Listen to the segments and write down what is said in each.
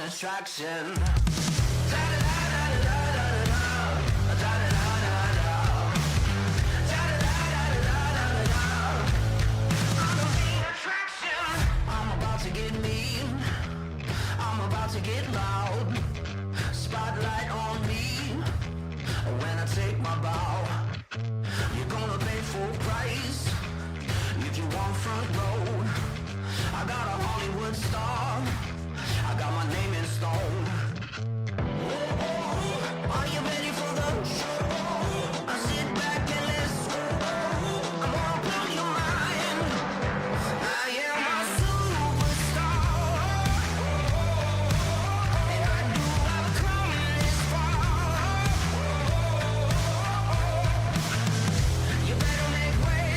Attraction. I'm about to get mean. I'm about to get loud. Spotlight on me when I take my bow. You're gonna pay full price if you want front row. I got a Hollywood star. I got my name in stone. Are you ready for the show? I sit back and let's go. I'm gonna blow your mind. I am a superstar, and I knew I would come this far. You better make way.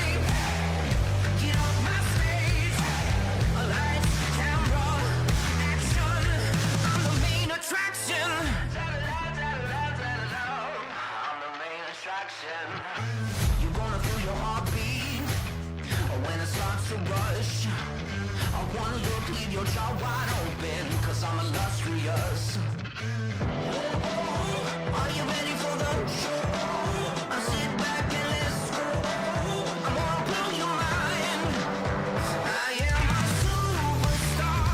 Get off my stage. Lights, camera, action. I'm the main attraction. I'm the main attraction. You're gonna feel your heartbeat when it starts to rush. I wanna look, leave your jaw wide open, 'cause I'm illustrious. Are you ready for the show? I sit back and let's go. I'm gonna blow your mind. I am a superstar,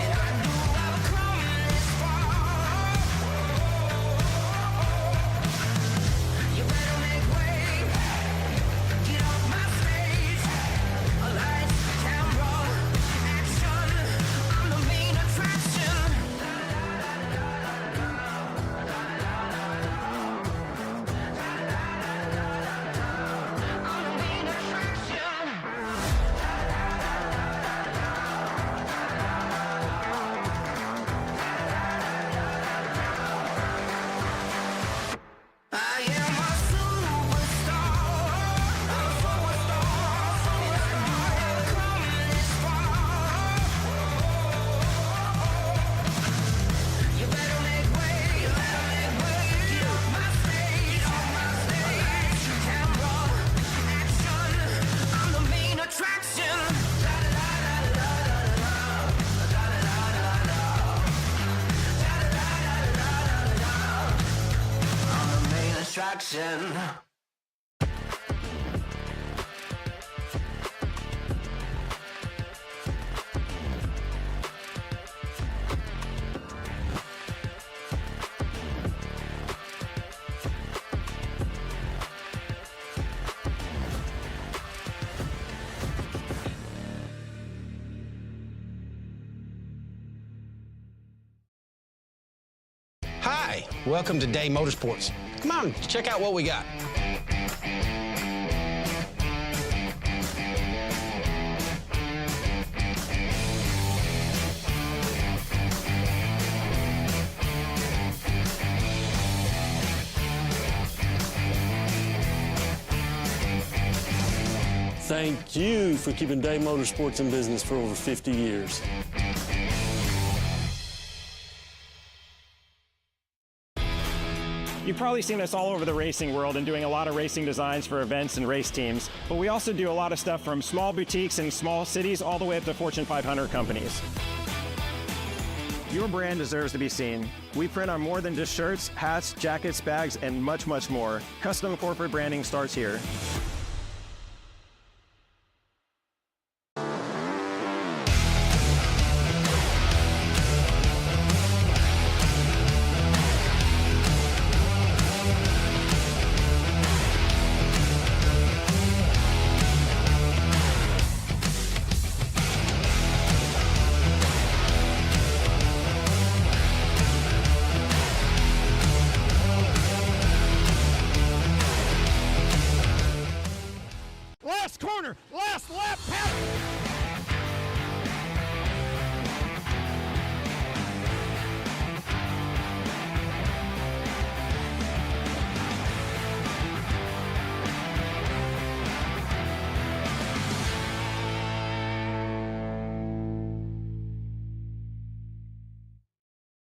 and I knew I would come this far. You better make way. Get off my stage. Lights, camera, action. I'm the main attraction. I'm the main attraction. I am a superstar, a superstar, and I knew I would come this far. You better make way, get off my stage, camera, action. I'm the main attraction. I'm the main attraction. Hi, welcome to Day Motorsports. Come on, check out what we got. Thank you for keeping Day Motorsports in business for over 50 years. You've probably seen us all over the racing world and doing a lot of racing designs for events and race teams, but we also do a lot of stuff from small boutiques in small cities all the way up to Fortune 500 companies. Your brand deserves to be seen. We print on more than just shirts, hats, jackets, bags, and much, much more. Custom corporate branding starts here. Last corner, last lap, pass.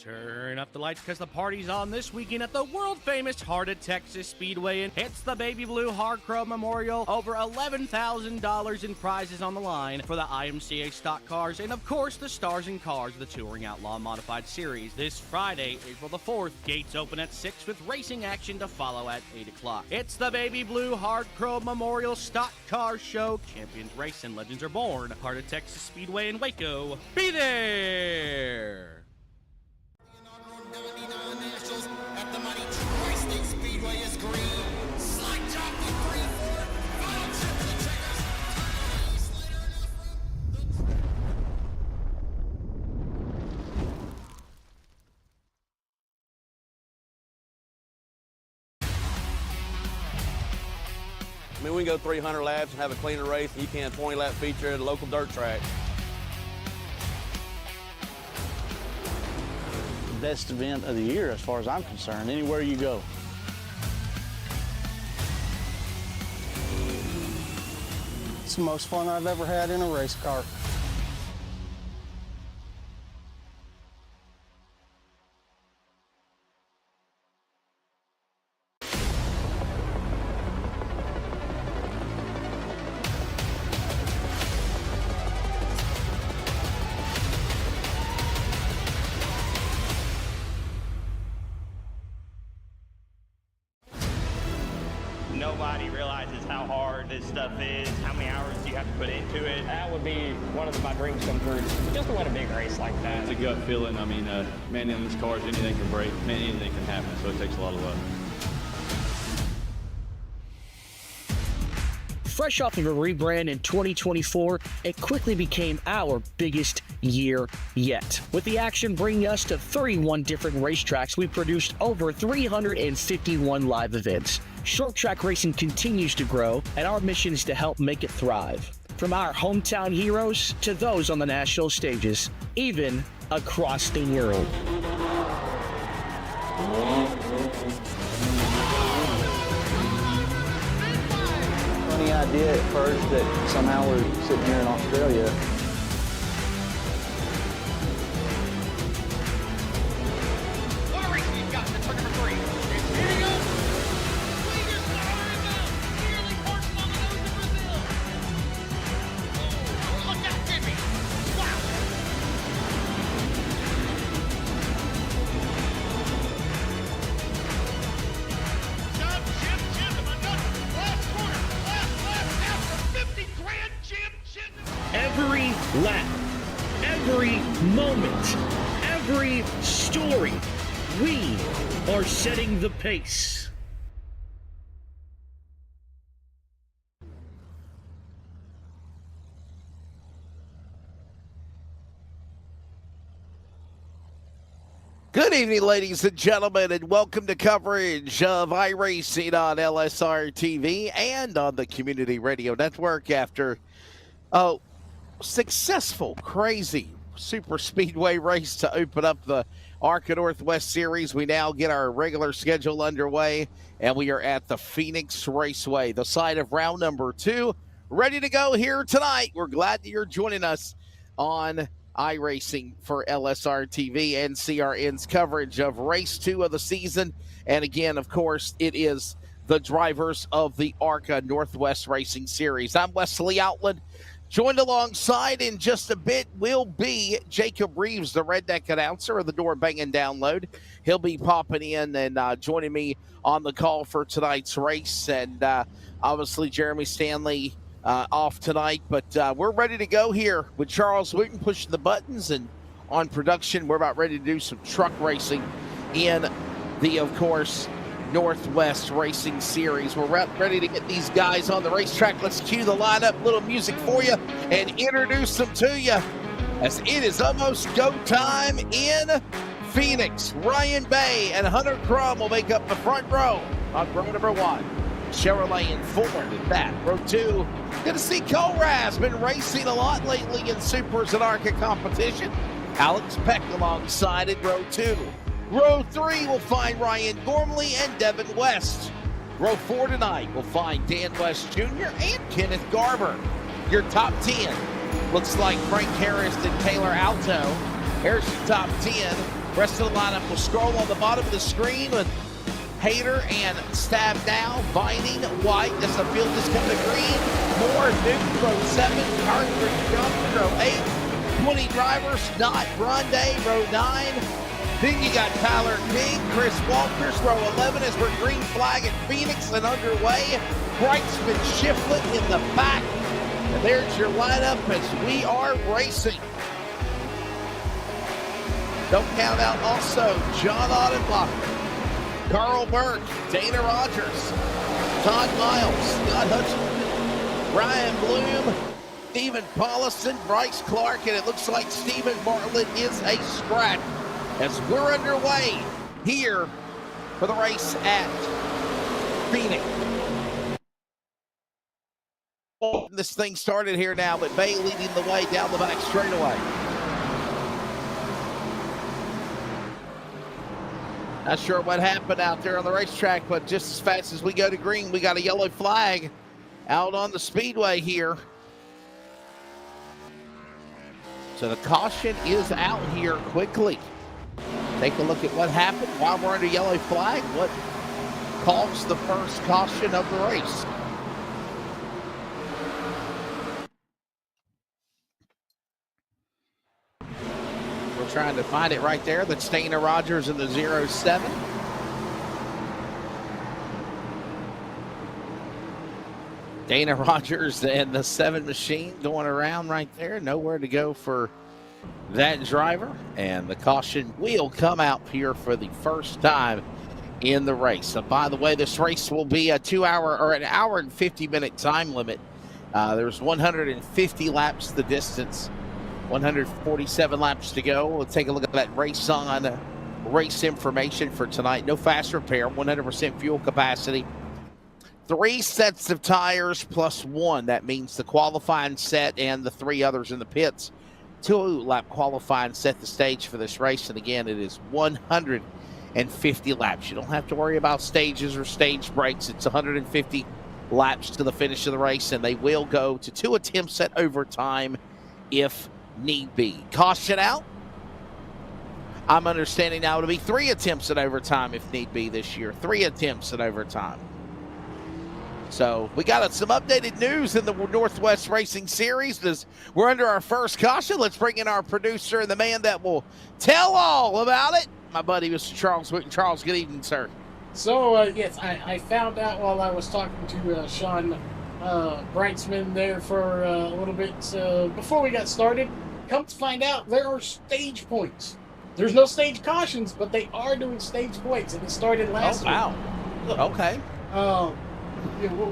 Turn up the lights because the party's on this weekend at the world-famous Heart of Texas Speedway, and it's the Baby Blue Hard Crow Memorial. Over $11,000 in prizes on the line for the IMCA stock cars, and of course the stars and cars of the Touring Outlaw Modified Series. This Friday, April the 4th, gates open at 6 with racing action to follow at 8 o'clock. It's the Baby Blue Hard Crow Memorial Stock Car Show. Champions race and legends are born. Heart of Texas Speedway in Waco. Be there! At the Money Tri-State Speedway is green. Slide jockey 3-4. Final chip to the checkers. Slater enough from I mean, we can go 300 laps and have a cleaner race than you can a 20-lap feature at a local dirt track. Best event of the year as far as I'm concerned, anywhere you go. It's the most fun I've ever had in a race car. Nobody realizes how hard this stuff is, how many hours you have to put into it. That would be one of my dreams come true, just to win a big race like that. It's a gut feeling. I mean, man, in these cars, anything can break, man, anything can happen, so it takes a lot of luck. Fresh off of a rebrand in 2024, it quickly became our biggest year yet. With the action bringing us to 31 different racetracks, we produced over 351 live events. Short track racing continues to grow, and our mission is to help make it thrive. From our hometown heroes to those on the national stages, even across the world. Funny idea at first that somehow we're sitting here in Australia. Every lap, every moment, every story, we are setting the pace. Good evening, ladies and gentlemen, and welcome to coverage of iRacing on LSRTV and on the Community Radio Network after successful, crazy super speedway race to open up the ARCA Northwest Series. We now get our regular schedule underway, and we are at the Phoenix Raceway, the site of round number 2, ready to go here tonight. We're glad that you're joining us on iRacing for LSRTV and CRN's coverage of race 2 of the season. And again, of course, it is the drivers of the ARCA Northwest Racing Series. I'm Wesley Outland. Joined alongside in just a bit will be Jacob Reeves, the redneck announcer of the Door Banging Download. He'll be popping in and joining me on the call for tonight's race. And obviously Jeremy Stanley off tonight, but we're ready to go here with Charles Wooten pushing the buttons, and on production we're about ready to do some truck racing in the, of course, Northwest Racing Series. We're ready to get these guys on the racetrack. Let's cue the lineup, little music for you, and introduce them to you as it is almost go time in Phoenix. Ryan Bay and Hunter Crum will make up the front row on row number 1. Chevrolet and Ford at that. Row 2, good to see Colraz. Been racing a lot lately in Supers and ARCA competition. Alex Peck alongside in row 2. Row 3 will find Ryan Gormley and Devin West. Row 4 tonight will find Dan West Jr. and Kenneth Garber. Your top 10 looks like Frank Harris and Taylor Alto. Here's your top 10. Rest of the lineup will scroll on the bottom of the screen with Hayter and Stab Now, Vining, White, as the field is coming to green. Moore, Newton, row 7, Carter, Johnson, row 8. 20 drivers, Not Grande, row 9. Then you got Tyler King, Chris Walters, row 11 as we're green flag at Phoenix and underway. Brightsman Shiflett in the back. And there's your lineup as we are racing. Don't count out also John Ottenbacher, Carl Burke, Dana Rogers, Todd Miles, Scott Hutchinson, Ryan Bloom, Stephen Paulison, Bryce Clark, and it looks like Stephen Bartlett is a scratch as we're underway here for the race at Phoenix. This thing started here now, but Bay leading the way down the back straightaway. Not sure what happened out there on the racetrack, but just as fast as we go to green, we got a yellow flag out on the speedway here. So the caution is out here quickly. Take a look at what happened while we're under yellow flag. What caused the first caution of the race? We're trying to find it right there. That's Dana Rogers in the 07. Dana Rogers and the 7 machine going around right there. Nowhere to go for that driver, and the caution will come out here for the first time in the race. So by the way, this race will be a 2 hour or an hour and 50-minute time limit. There's 150 laps the distance, 147 laps to go. We'll take a look at that race on race information for tonight. No fast repair, 100% fuel capacity, 3 sets of tires plus 1. That means the qualifying set and the 3 others in the pits. 2-lap qualifying set the stage for this race, and again, it is 150 laps. You don't have to worry about stages or stage breaks. It's 150 laps to the finish of the race, and they will go to 2 attempts at overtime if need be. Caution out. I'm understanding now it'll be 3 attempts at overtime if need be this year. 3 attempts at overtime. So we got some updated news in the Northwest Racing Series. As we're under our first caution, let's bring in our producer and the man that will tell all about it, my buddy, Mr. Charles Wooten. Charles, good evening, sir. So, yes, I found out while I was talking to Sean Brightsman there for a little bit before we got started. Come to find out, there are stage points. There's no stage cautions, but they are doing stage points, and it started last week. Oh, wow. Okay.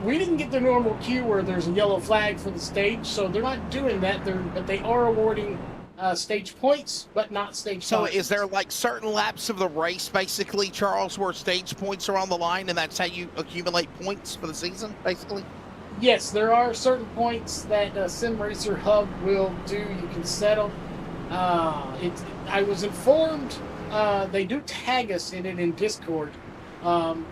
We didn't get the normal queue where there's a yellow flag for the stage, so they're not doing that. But they are awarding stage points, but not stage So times. is there like certain laps of the race, basically, Charles, where stage points are on the line, and that's how you accumulate points for the season, basically? Yes, there are certain points that Sim Racer Hub will do. You can settle. I was informed they do tag us in it in Discord.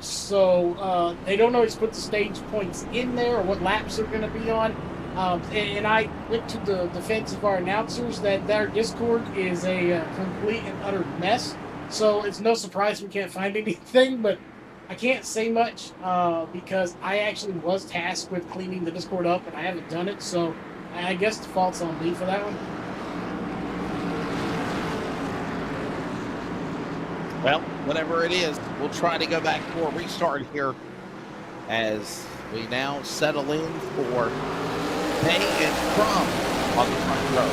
So they don't always put the stage points in there or what laps they're going to be on. And I went to the defense of our announcers that their Discord is a complete and utter mess. So it's no surprise we can't find anything, but I can't say much because I actually was tasked with cleaning the Discord up and I haven't done it. So I guess the fault's on me for that one. Well, whatever it is, we'll try to go back for a restart here as we now settle in for Pay and Crumb on the front row.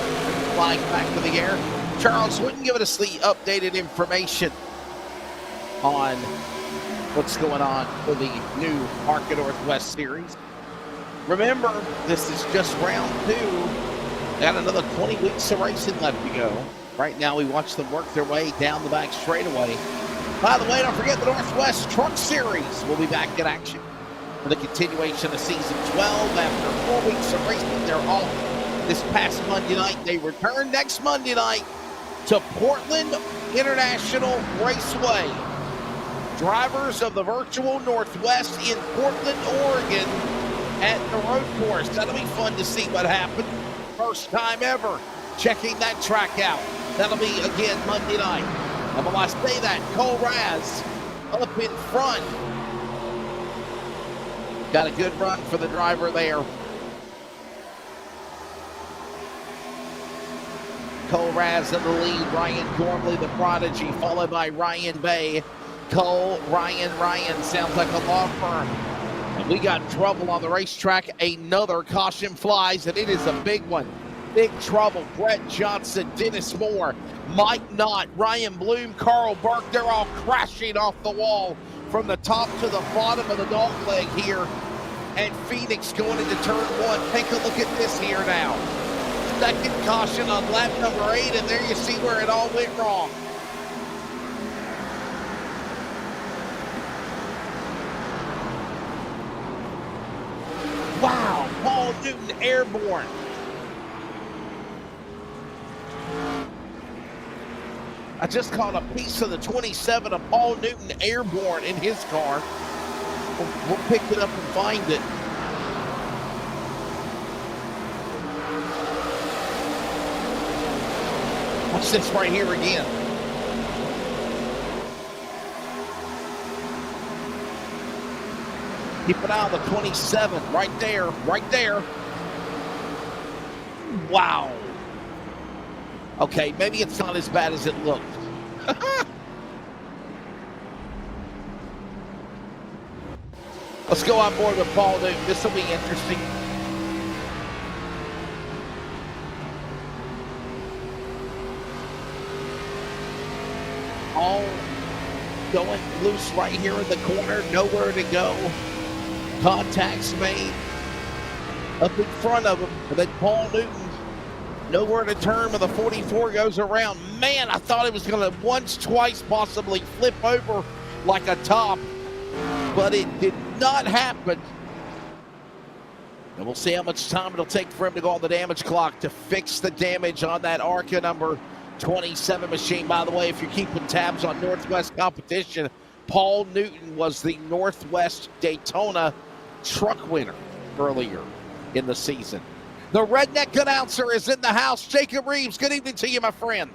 Flying back to the air. Charles, wouldn't give us the updated information on what's going on for the new ARCA Northwest Series. Remember, this is just round 2. Got another 20 weeks of racing left to go. Right now, we watch them work their way down the back straightaway. By the way, don't forget the Northwest Truck Series will be back in action for the continuation of Season 12. After 4 weeks of racing, they're off this past Monday night. They return next Monday night to Portland International Raceway. Drivers of the virtual Northwest in Portland, Oregon at the road course. That'll be fun to see what happens. First time ever checking that track out. That'll be again Monday night. And while I say that, Cole Raz up in front. Got a good run for the driver there. Cole Raz in the lead. Ryan Gormley, the prodigy, followed by Ryan Bay. Cole, Ryan sounds like a law firm. And we got trouble on the racetrack. Another caution flies, and it is a big one. Big trouble. Brett Johnson, Dennis Moore, Mike Knott, Ryan Bloom, Carl Burke. They're all crashing off the wall from the top to the bottom of the dog leg here. And Phoenix going into turn 1. Take a look at this here now. Second caution on lap number 8, and there you see where it all went wrong. Wow, Paul Newton airborne. I just caught a piece of the 27 of Paul Newton airborne in his car. We'll pick it up and find it. Watch this right here again. Keep an eye on the 27, right there, right there. Wow. Okay, maybe it's not as bad as it looked. Let's go on board with Paul Newton. This will be interesting. All going loose right here in the corner. Nowhere to go. Contacts made up in front of him. And then Paul Newton, nowhere to turn when the 44 goes around. Man, I thought it was going to once, twice, possibly flip over like a top. But it did not happen. And we'll see how much time it'll take for him to go on the damage clock to fix the damage on that ARCA number 27 machine. By the way, if you're keeping tabs on Northwest competition, Paul Newton was the Northwest Daytona truck winner earlier in the season. The redneck announcer is in the house. Jacob Reeves, good evening to you, my friend.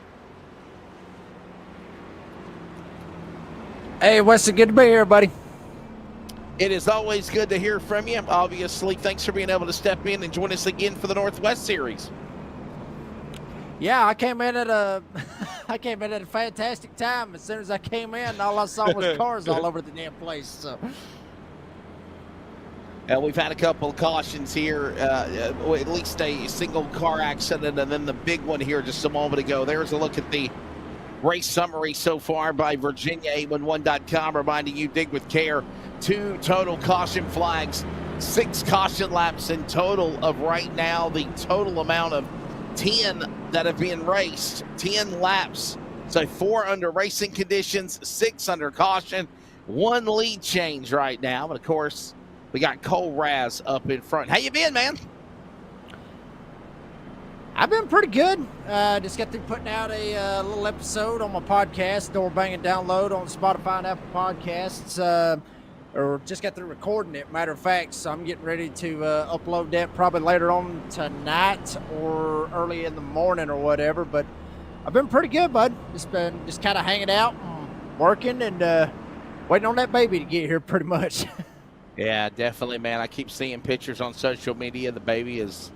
Hey, Wesley, good to be here, buddy. It is always good to hear from you. Obviously, thanks for being able to step in and join us again for the Northwest Series. Yeah, I came in at a fantastic time. As soon as I came in, all I saw was cars all over the damn place. So. We've had a couple of cautions here, at least a single car accident, and then the big one here just a moment ago. There's a look at the race summary so far by Virginia811.com, reminding you dig with care. 2 total caution flags, 6 caution laps in total of right now the total amount of 10 that have been raced, 10 laps. So 4 under racing conditions, 6 under caution, 1 lead change right now. But of course, we got Cole Raz up in front. How you been, man? I've been pretty good. Just got through putting out a little episode on my podcast, Door Bang and Download on Spotify and Apple Podcasts. Or just got through recording it, matter of fact. So I'm getting ready to upload that probably later on tonight or early in the morning or whatever. But I've been pretty good, bud. Just been kind of hanging out and working and waiting on that baby to get here pretty much. Yeah, definitely, man. I keep seeing pictures on social media. The baby is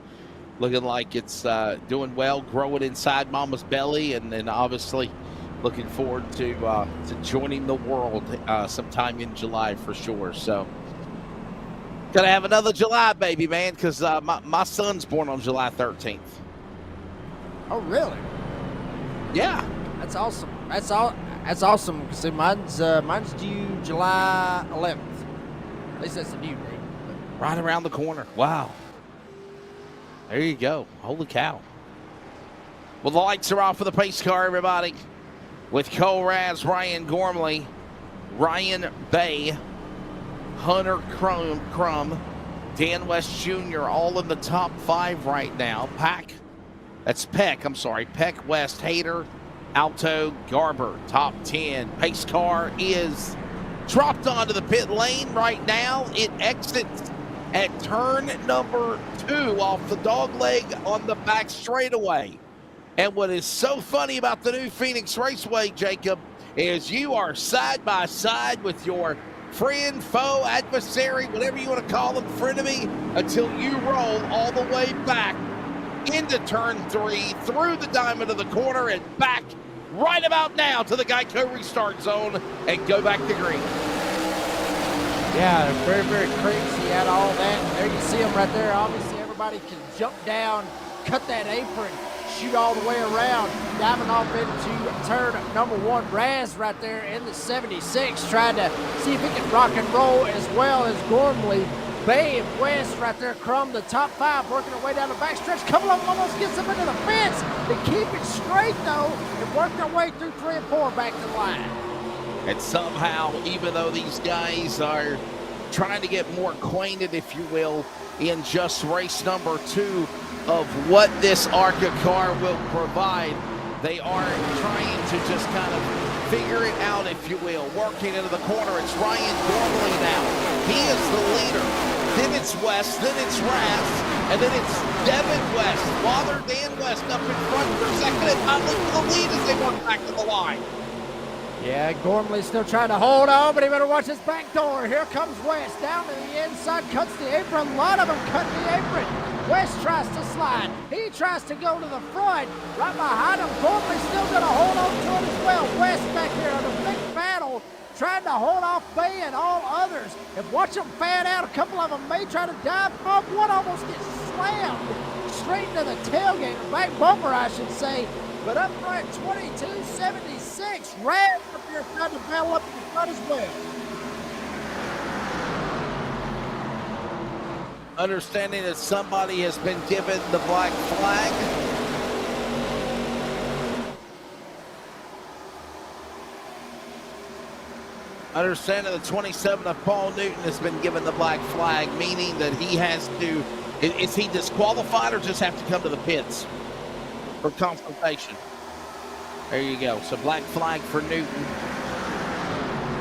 looking like it's doing well, growing inside mama's belly, and then obviously looking forward to joining the world sometime in July for sure. So gotta have another July baby, man, because my son's born on July 13th. Oh, really? Yeah. That's awesome. That's awesome. See, mine's due July 11th. At least that's a new date. Right around the corner. Wow. There you go. Holy cow. Well, the lights are off for the pace car, everybody. With Cole Raz, Ryan Gormley, Ryan Bay, Hunter Crum, Dan West Jr., all in the top 5 right now. Peck, West, Hayter, Alto, Garber, top 10. Pace car is dropped onto the pit lane right now. It exits at turn number 2 off the dog leg on the back straightaway. And what is so funny about the new Phoenix Raceway, Jacob, is you are side by side with your friend, foe, adversary, whatever you want to call them, frenemy, until you roll all the way back into turn 3, through the diamond of the corner, and back right about now to the Geico restart zone and go back to green. Yeah, very, very crazy out of all that. And there you see them right there. Obviously, everybody can jump down, cut that apron, shoot all the way around, diving off into turn number 1. Raz right there in the 76, trying to see if he can rock and roll, as well as Gormley. Bay and West right there, Crum, the top 5, working their way down the backstretch. A couple of them almost gets them into the fence. They keep it straight, though, and work their way through 3 and 4 back to the line. And somehow, even though these guys are trying to get more acquainted, if you will, in just race number 2 of what this ARCA car will provide, they are trying to just kind of figure it out, if you will. Working into the corner, it's Ryan Gormley now. He is the leader. Then it's West, then it's Raz, and then it's Devin West. Father Dan West up in front for second, and not looking for the lead as they work back to the line. Yeah, Gormley's still trying to hold on, but he better watch his back door. Here comes West, down to the inside, cuts the apron. A lot of them cut the apron. West tries to slide. He tries to go to the front. Right behind him, Gormley's still going to hold on to it as well. West back here in a big battle, trying to hold off Bay and all others. And watch them fan out. A couple of them may try to dive up. One almost gets slammed straight into the tailgate, or back bumper, I should say. But up front, 22.76. Raz up here trying to battle up in the front as well. Understanding that somebody has been given the black flag. Understanding that 27 of Paul Newton has been given the black flag, meaning that he has to, is he disqualified or just have to come to the pits for consultation? There you go. So black flag for Newton.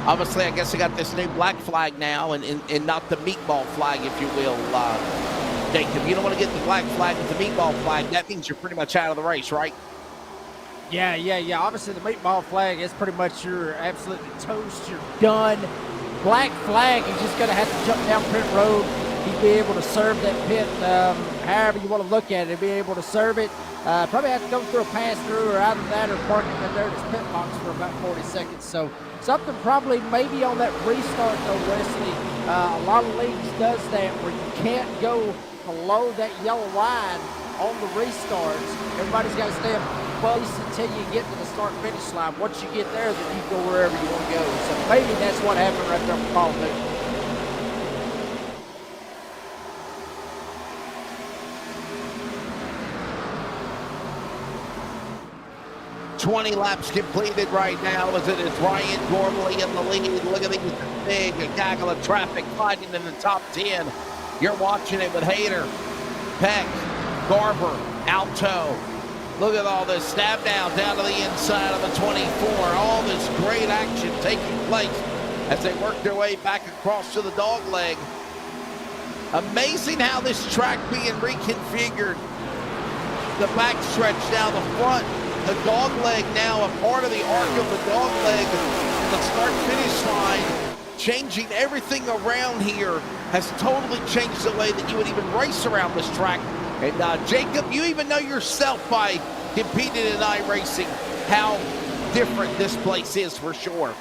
Obviously, I guess I got this new black flag now, and not the meatball flag, if you will, Jacob. You don't want to get the black flag with the meatball flag. That means you're pretty much out of the race, right? Yeah. Obviously, the meatball flag is pretty much you're absolutely toast. You're done. Black flag, you're just going to have to jump down pit road. He'd be able to serve that pit however you want to look at it. He'd be able to serve it. Probably have to go through a pass-through or out of that or parking in there in his pit box for about 40 seconds. So something probably maybe on that restart, though, Wesley. A lot of leagues does that where you can't go below that yellow line on the restarts. Everybody's got to stay in place until you get to the start-finish line. Once you get there, then you go wherever you want to go. So maybe that's what happened right there for Paul Newton. 20 laps completed right now as it is Ryan Gormley in the lead. Look at these big gaggle of traffic fighting in the top 10. You're watching it with Hayter, Peck, Garber, Alto. Look at all this stab down to the inside of the 24. All this great action taking place as they work their way back across to the dog leg. Amazing how this track being reconfigured. The backstretch down the front, the dog leg now a part of the arc of the dog leg, and the start-finish line, changing everything around here has totally changed the way that you would even race around this track. And Jacob, you even know yourself by competing in iRacing how different this place is for sure.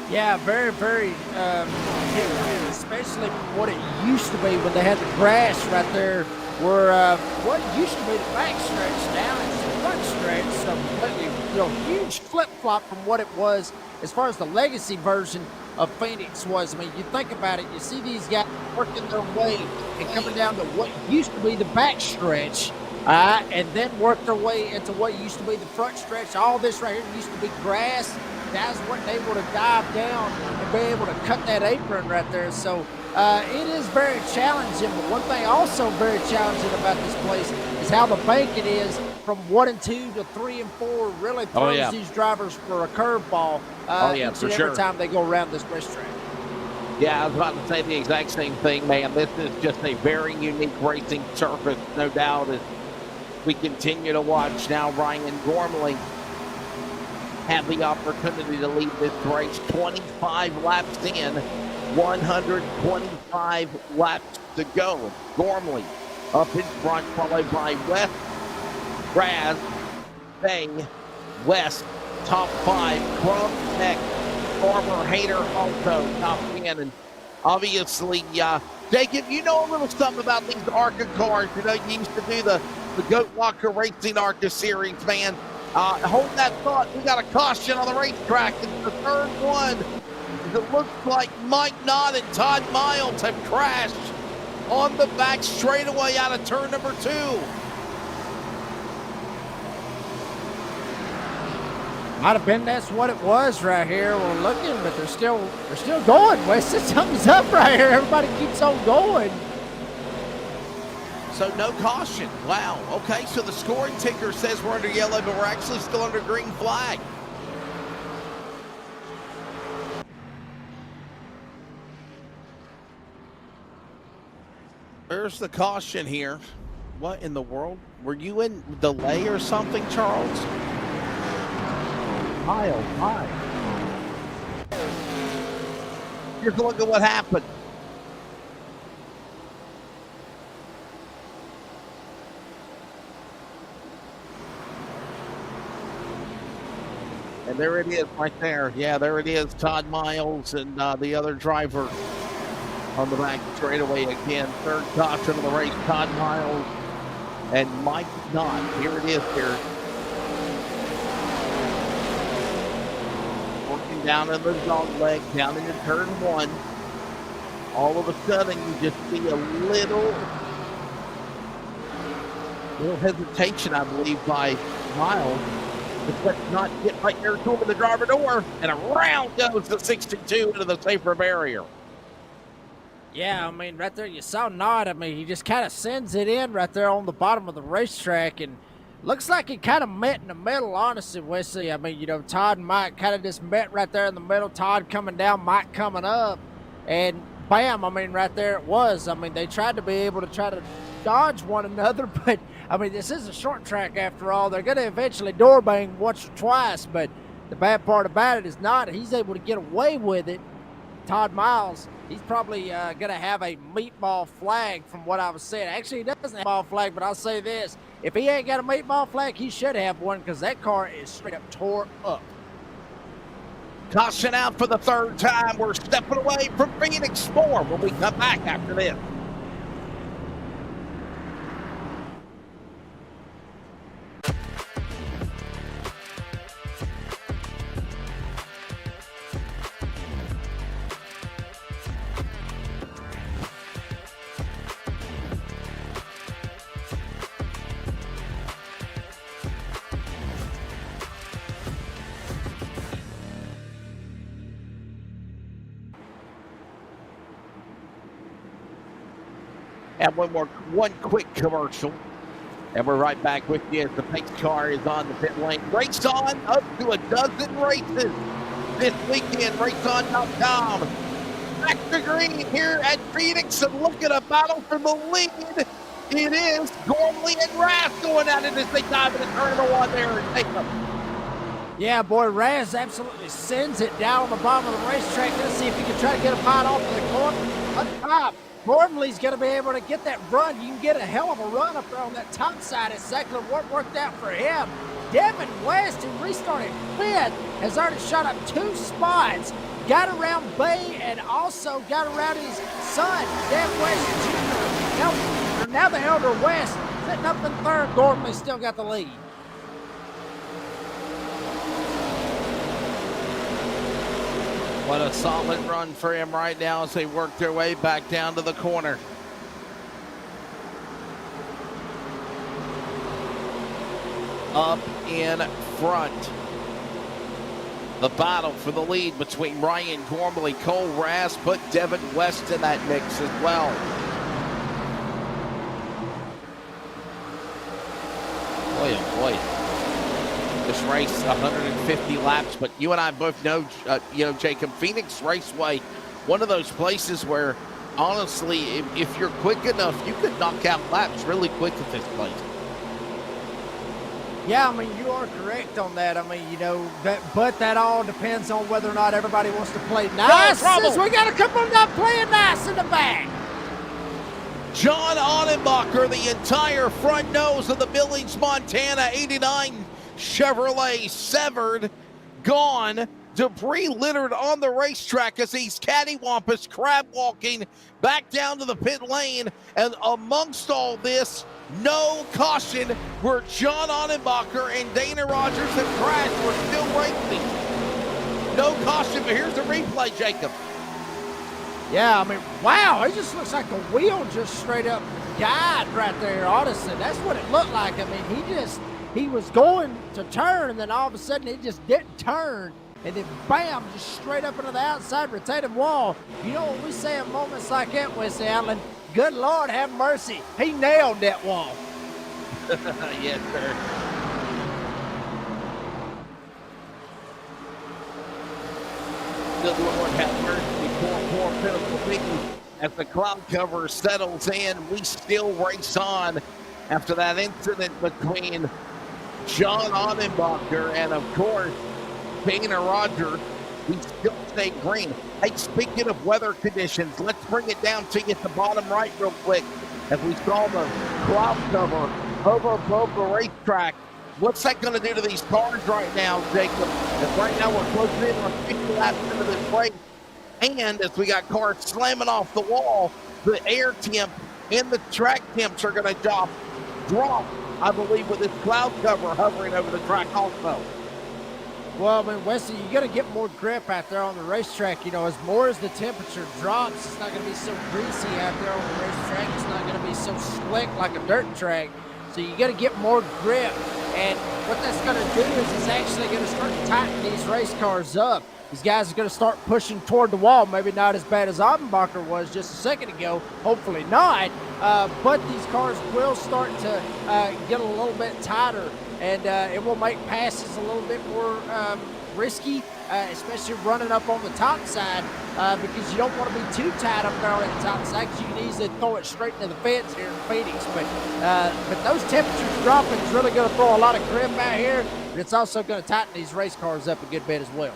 Yeah, very, very different, especially from what it used to be when they had the grass right there, where what used to be the back stretch now is the front stretch. So completely, huge flip-flop from what it was as far as the legacy version of Phoenix was. I mean, you think about it, you see these guys working their way and coming down to what used to be the back stretch, and then work their way into what used to be the front stretch. All this right here used to be grass. That's what they would have dived down and be able to cut that apron right there. So it is very challenging. But one thing also very challenging about this place is how the banking is from 1 and 2 to 3 and 4. Really throws these drivers for a curveball each and every time they go around this racetrack. Yeah, I was about to say the exact same thing, man. This is just a very unique racing surface, no doubt. As we continue to watch now, Ryan Gormley have the opportunity to lead this race. 25 laps in, 125 laps to go. Gormley up in front, followed by West, Raz, Bay, West, top 5, Crump, Peck, Farmer, Hayter, Alto, top 10. And obviously, Jacob, you know a little something about these ARCA cars. You know, you used to do the Goat Walker Racing ARCA series, man. Hold that thought. We got a caution on the racetrack. It's the third one. It looks like Mike Knott and Todd Miles have crashed on the back straightaway out of turn number 2. Might have been that's what it was right here. We're looking, but they're still going. Wesley, something's up right here. Everybody keeps on going. So no caution. Wow. Okay, so the scoring ticker says we're under yellow, but we're actually still under green flag. There's the caution here. What in the world? Were you in delay or something, Charles? Hi. Here's a look at what happened. And there it is right there. Yeah, there it is. Todd Miles and the other driver on the back straightaway again. Third caution of the race, Todd Miles and Mike Knott. Here it is here. Working down in the dog leg, down into turn 1. All of a sudden, you just see a little hesitation, I believe, by Miles. But not get right there to him in the driver door, and around goes the 62 into the safer barrier. Yeah, I mean, right there, you saw Knott. I mean, he just kind of sends it in right there on the bottom of the racetrack, and looks like it kind of met in the middle, honestly, Wesley. I mean, Todd and Mike kind of just met right there in the middle. Todd coming down, Mike coming up, and bam, I mean, right there it was. I mean, they tried to be able to try to dodge one another, but I mean, this is a short track after all. They're going to eventually door bang once or twice, but the bad part about it is not he's able to get away with it. Todd Miles, he's probably going to have a meatball flag from what I was saying. Actually, he doesn't have a meatball flag, but I'll say this. If he ain't got a meatball flag, he should have one because that car is straight up tore up. Caution out for the third time. We're stepping away from Phoenix more when we come back after this. And one quick commercial. And we're right back with you as the pace car is on the pit lane. Race On, up to a dozen races this weekend. RaceOn.com. Back to green here at Phoenix, and look at a battle for the lead. It is Gormley and Raz going at it as they dive into turn number one there and take them. Yeah, boy, Raz absolutely sends it down on the bottom of the racetrack. Let's see if he can try to get a pot off to the corner. Up top, Gormley's going to be able to get that run. You can get a hell of a run up there on that top side. Exactly what worked out for him. Devin West, who restarted fifth, has already shot up 2 spots. Got around Bay and also got around his son, Dan West Jr. Now the elder West sitting up in third. Gormley still got the lead. What a solid run for him right now as they work their way back down to the corner. Up in front. The battle for the lead between Ryan Gormley, Cole Raz, put Devin West in that mix as well. Boy, oh boy. This race, 150 laps, but you and I both know, Jacob, Phoenix Raceway, one of those places where, honestly, if you're quick enough, you could knock out laps really quick at this place. Yeah, I mean, you are correct on that. I mean, but that all depends on whether or not everybody wants to play nice. We got a couple not playing nice in the back. John Onenbacher, the entire front nose of the Billings, Montana 89 Chevrolet severed, gone, debris littered on the racetrack as he's cattywampus crab walking back down to the pit lane. And amongst all this, no caution where John Onenbacher and Dana Rogers have crashed. We're still racing. No caution, but here's the replay, Jacob. Yeah, I mean, wow, it just looks like the wheel just straight up died right there, honestly. That's what it looked like. I mean, he was going to turn, and then all of a sudden he just didn't turn. And then bam, just straight up into the outside retaining wall. You know what we say in moments like that, Wes Allen? Good Lord, have mercy. He nailed that wall. Yes, sir. Good Lord, have mercy. Poor pitiful things. As the cloud cover settles in, we still race on after that incident between John Onenbacher and, of course, Dana Rogers. We still stay green. Hey, speaking of weather conditions, let's bring it down to you at the bottom right real quick. As we saw the cloud cover over above the racetrack. What's that going to do to these cars right now, Jacob? As right now we're closing in on 50 laps into this race. And as we got cars slamming off the wall, the air temp and the track temps are going to drop, I believe, with this cloud cover hovering over the track also. Well, I mean, Wesley, you're going to get more grip out there on the racetrack. As the temperature drops, it's not going to be so greasy out there on the racetrack. It's not going to be so slick like a dirt track. So you got to get more grip. And what that's going to do is it's actually going to start to tighten these race cars up. These guys are going to start pushing toward the wall. Maybe not as bad as Onenbacher was just a second ago. Hopefully not. But these cars will start to get a little bit tighter. And it will make passes a little bit more risky, especially running up on the top side, because you don't want to be too tight up there on that top side because you can easily throw it straight into the fence here in Phoenix. But those temperatures dropping is really going to throw a lot of grip out here, but it's also going to tighten these race cars up a good bit as well.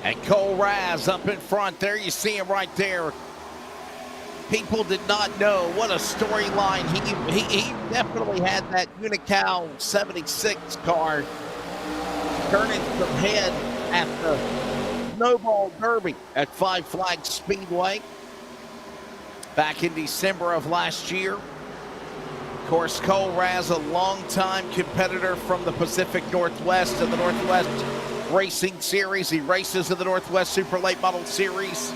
And Cole Raz up in front. There you see him right there. People did not know what a storyline. He definitely had that Unical 76 car turning some head at the Snowball Derby at Five Flags Speedway back in December of last year. Of course, Cole Raz, a longtime competitor from the Pacific Northwest and the Northwest Racing Series. He races in the Northwest Super Late Model Series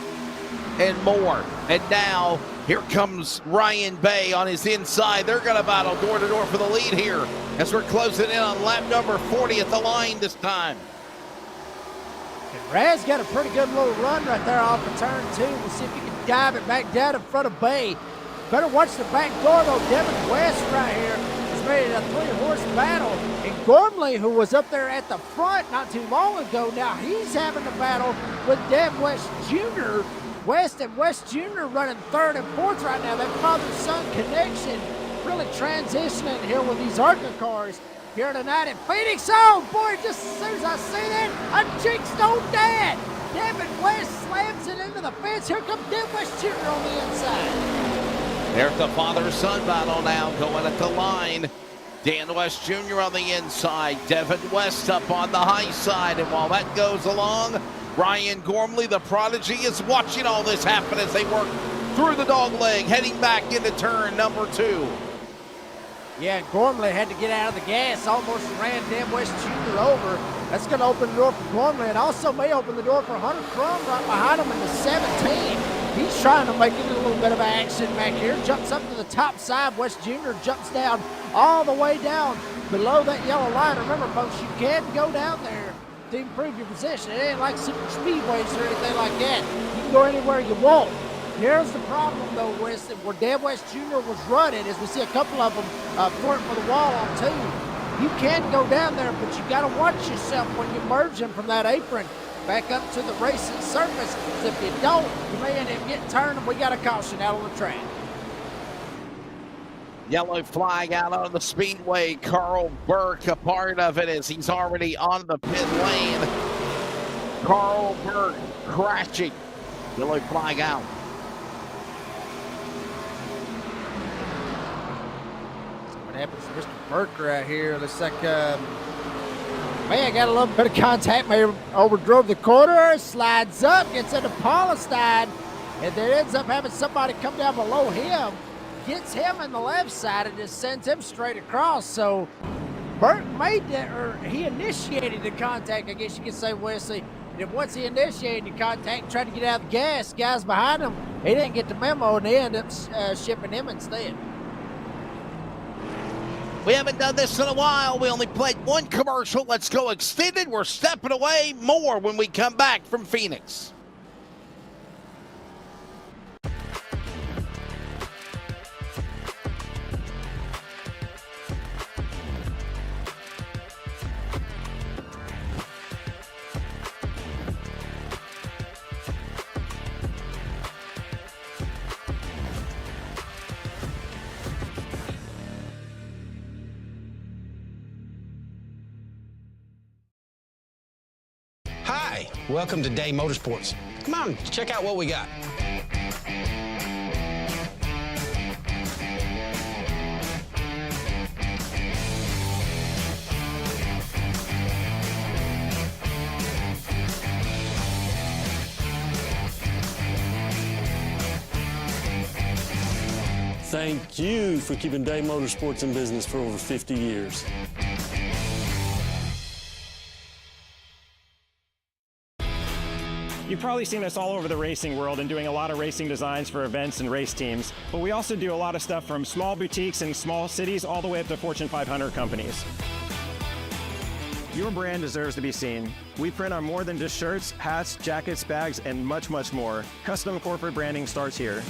and more. And now here comes Ryan Bay on his inside. They're going to battle door to door for the lead here as we're closing in on lap number 40 at the line this time. And Raz got a pretty good little run right there off of turn 2. We'll see if he can dive it back down in front of Bay. Better watch the back door, though. Devin West right here is ready to 3-horse battle. And Gormley, who was up there at the front not too long ago, now he's having a battle with Dev West Jr. West and West Jr. running 3rd and 4th right now. That father-son connection really transitioning here with these ARCA cars here tonight in Phoenix. Oh, boy, just as soon as I see that, I jinxed old Dad. Devin West slams it into the fence. Here comes Dev West Jr. on the inside. There's the father-son battle now going at the line. Dan West Jr. on the inside. Devin West up on the high side. And while that goes along, Ryan Gormley, the prodigy, is watching all this happen as they work through the dog leg, heading back into turn number 2. Yeah, Gormley had to get out of the gas, almost ran Dan West Jr. over. That's going to open the door for Gormley, and also may open the door for Hunter Crum right behind him in the 17. He's trying to make it a little bit of action back here. Jumps up to the top side. West Jr. jumps down all the way down below that yellow line. Remember, folks, you can go down there to improve your position. It ain't like super speedways or anything like that. You can go anywhere you want. Here's the problem, though, West, where Dan West Jr. was running, as we see a couple of them flirting with the wall on 2. You can go down there, but you got to watch yourself when you merge them from that apron back up to the racing surface. If you don't, you may end up getting turned, and we got a caution out on the track. Yellow flag out on the speedway. Carl Burke, a part of it, as he's already on the pit lane. Carl Burke crashing. Yellow flag out. What happens to Mr. Burke right here? Looks like, man, got a little bit of contact. May overdrove the corner, slides up, gets into Palestine, and then ends up having somebody come down below him, gets him in the left side, and just sends him straight across. So Burke made that, or he initiated the contact, I guess you could say, Wesley. And once he initiated the contact and tried to get out of the gas, guys behind him, he didn't get the memo, and they ended up shipping him instead. We haven't done this in a while. We only played one commercial. Let's go extended. We're stepping away. More when we come back from Phoenix. Hi, welcome to Day Motorsports. Come on, check out what we got. Thank you for keeping Day Motorsports in business for over 50 years. You've probably seen us all over the racing world and doing a lot of racing designs for events and race teams, but we also do a lot of stuff from small boutiques in small cities all the way up to Fortune 500 companies. Your brand deserves to be seen. We print on more than just shirts, hats, jackets, bags, and much, much more. Custom corporate branding starts here.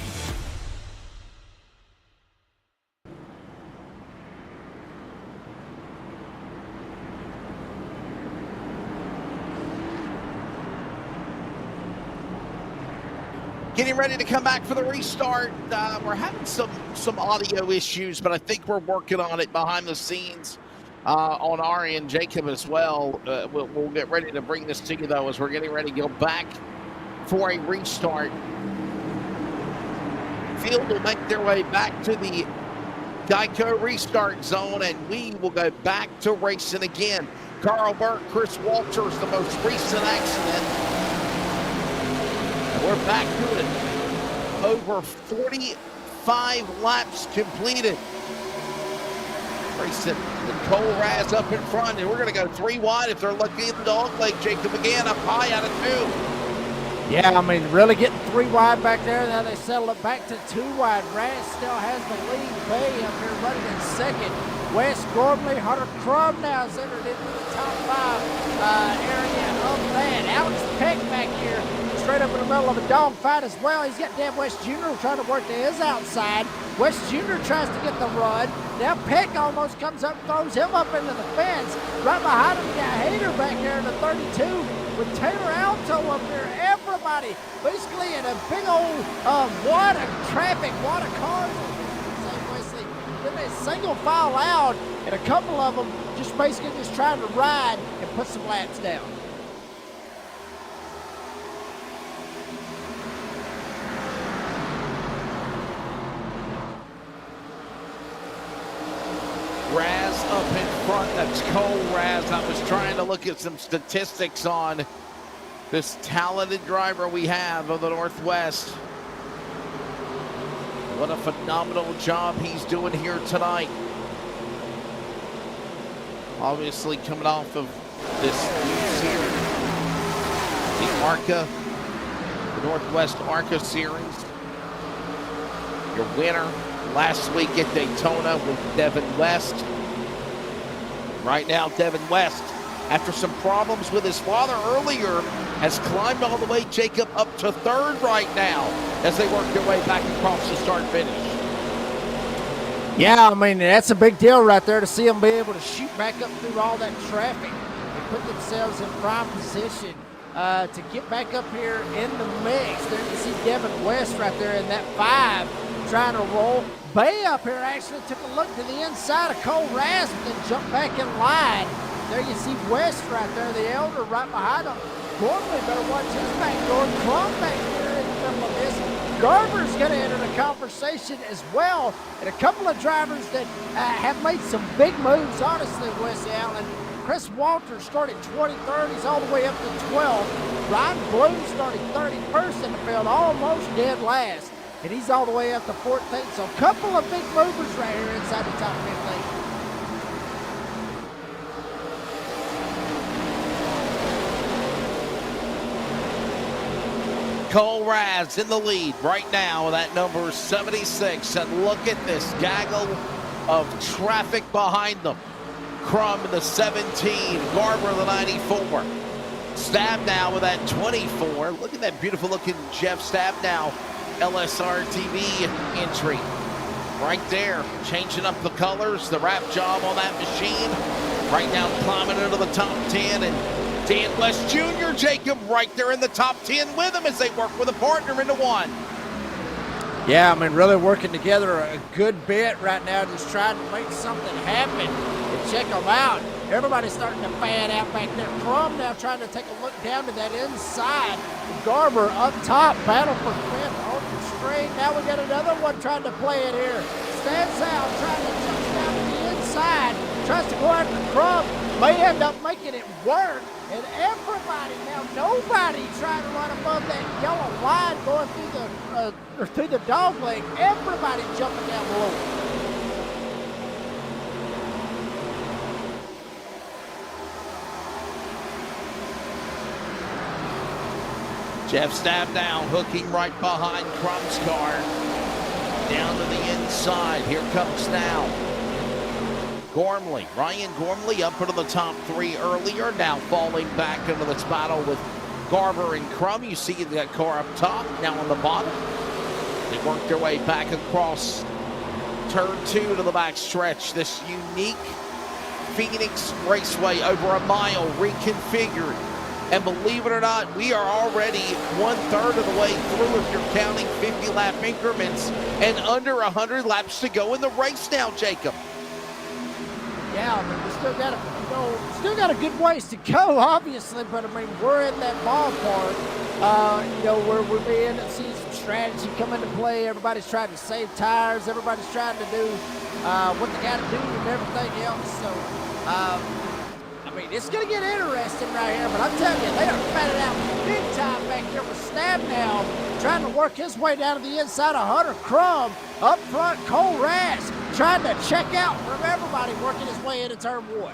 Getting ready to come back for the restart. We're having some audio issues, but I think we're working on it behind the scenes on our end. Jacob as well. We'll get ready to bring this to you, though, as we're getting ready to go back for a restart. Field will make their way back to the Geico restart zone, and we will go back to racing again. Carl Burke, Chris Walters, the most recent accident. We're back to it. Over 45 laps completed. Racing with Cole Raz up in front, and we're going to go 3 wide if they're lucky in the dog leg. Jacob again up high out of 2. Yeah, I mean, really getting 3 wide back there. Now they settle it back to 2 wide. Raz still has the lead. Bay up here running in second. West Gormley, Hunter Crum now is entered into the top 5 area of that. Alex Peck back here, straight up in the middle of a dog fight as well. He's got Dan West Jr. trying to work to his outside. West Jr. tries to get the run. Now Peck almost comes up and throws him up into the fence. Right behind him, we got Hader back there in the 32 with Taylor Alto up here. Everybody basically in a big old wad of traffic, wad of cars. Then they single file out, and a couple of them just basically just trying to ride and put some laps down. Raz up in front. That's Cole Raz. I was trying to look at some statistics on this talented driver we have of the Northwest. What a phenomenal job he's doing here tonight. Obviously coming off of this news here. The ARCA, the Northwest ARCA Series. Your winner last week at Daytona with Devin West. Right now, Devin West, after some problems with his father earlier, has climbed all the way, Jacob, up to 3rd right now as they work their way back across the start-finish. Yeah, I mean, that's a big deal right there to see them be able to shoot back up through all that traffic and put themselves in prime position to get back up here in the mix. There you see Devin West right there in that 5 trying to roll. Bay up here actually took a look to the inside of Cole Raz, but then jumped back in line. There you see West right there, the elder right behind him. Gormley better watch his back door. Crum back here in the middle of this. Garber's going to enter the conversation as well. And a couple of drivers that have made some big moves, honestly, Wesley Allen. Chris Walters started 23rd. He's all the way up to 12th. Ryan Bloom started 31st in the field, almost dead last. And he's all the way up to 14th. So a couple of big movers right here inside the top 15. Cole Raz in the lead right now. That number is 76. And look at this gaggle of traffic behind them. Crum in the 17, Garber the 94. Stabnow with that 24. Look at that beautiful looking Jeff Stabnow LSRTV entry. Right there, changing up the colors, the wrap job on that machine. Right now climbing into the top 10, and Dan West Jr., Jacob, right there in the top 10 with him as they work with a partner into 1. Yeah, I mean, really working together a good bit right now, just trying to make something happen and check them out. Everybody's starting to fan out back there. Crum now trying to take a look down to that inside. Garber up top, battle for 5th on the straight. Now we got another one trying to play it here. Stands out, trying to touch down to the inside. Tries to go after Crum. May end up making it work. And everybody now, nobody trying to run above that yellow line going through the dog leg. Everybody jumping down below. Jeff Stabnow hooking right behind Crum's car. Down to the inside. Here comes now Gormley. Ryan Gormley up into the top 3 earlier. Now falling back into this battle with Garber and Crum. You see that car up top, now on the bottom. They work their way back across turn 2 to the back stretch. This unique Phoenix Raceway, over a mile reconfigured. And believe it or not, we are already 1/3 of the way through if you're counting 50-lap increments and under 100 laps to go in the race now, Jacob. Yeah, I mean, we still got a good ways to go, obviously, but I mean, we're in that ballpark, where we're beginning to see some strategy come into play. Everybody's trying to save tires. Everybody's trying to do what they got to do and everything else. So, I mean, it's going to get interesting right here, but I'm telling you, they are fanning out big time back there with Stabnow, trying to work his way down to the inside of Hunter Crum. Up front, Cole Raz trying to check out from everybody, working his way into turn 1.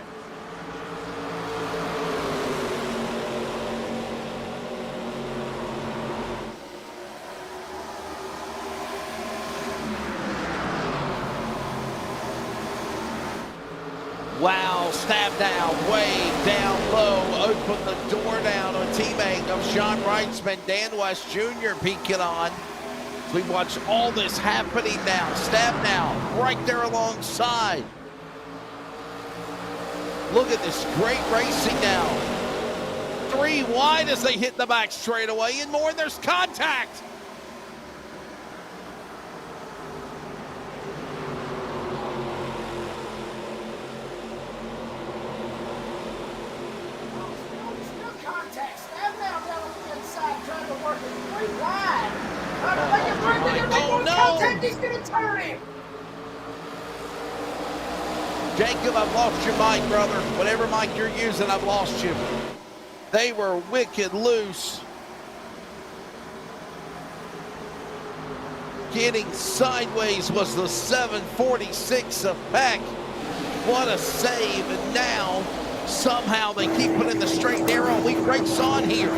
Wow, stab down, way down low, open the door down. A teammate of Sean Wrightsman, Dan West Jr. peeking on. We watch all this happening now. Stab now, right there alongside. Look at this great racing now. 3 wide as they hit the back straightaway and more, and there's contact. Contact. Stab down on the inside, trying to work it 3 wide. Trying to make it right there. Oh, no. Contact, he's going to turn him. Jacob, I've lost your mic, brother. Whatever mic you're using, I've lost you. They were wicked loose. Getting sideways was the 746 of Peck. What a save. And now, somehow, they keep it in the straight and narrow. We race on here.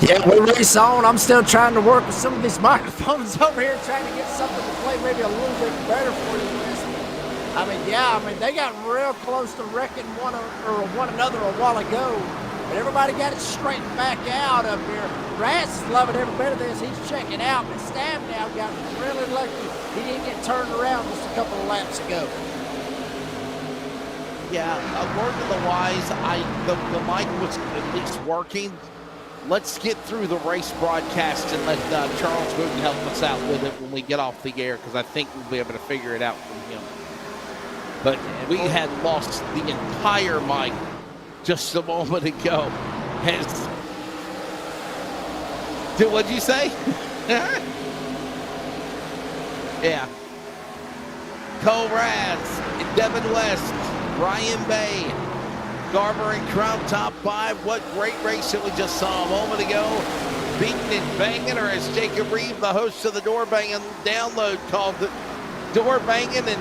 Yeah, we race on. I'm still trying to work with some of these microphones over here, trying to get something to play maybe a little bit better for you. They got real close to wrecking one another a while ago, but everybody got it straightened back out up here. Rat's is loving every bit of this. He's checking out, but Stab now got really lucky. He didn't get turned around just a couple of laps ago. Yeah, a word to the wise, the mic was at least working. Let's get through the race broadcast and let Charles Wooten help us out with it when we get off the air, because I think we'll be able to figure it out from him. But we had lost the entire mic just a moment ago. What'd you say? Yeah. Cole Raz, Devin West, Ryan Bay, Garber and Crown top 5. What great race that we just saw a moment ago. Beating and banging, or as Jacob Reeve, the host of the Door Banging Download, called it, Door Banging. And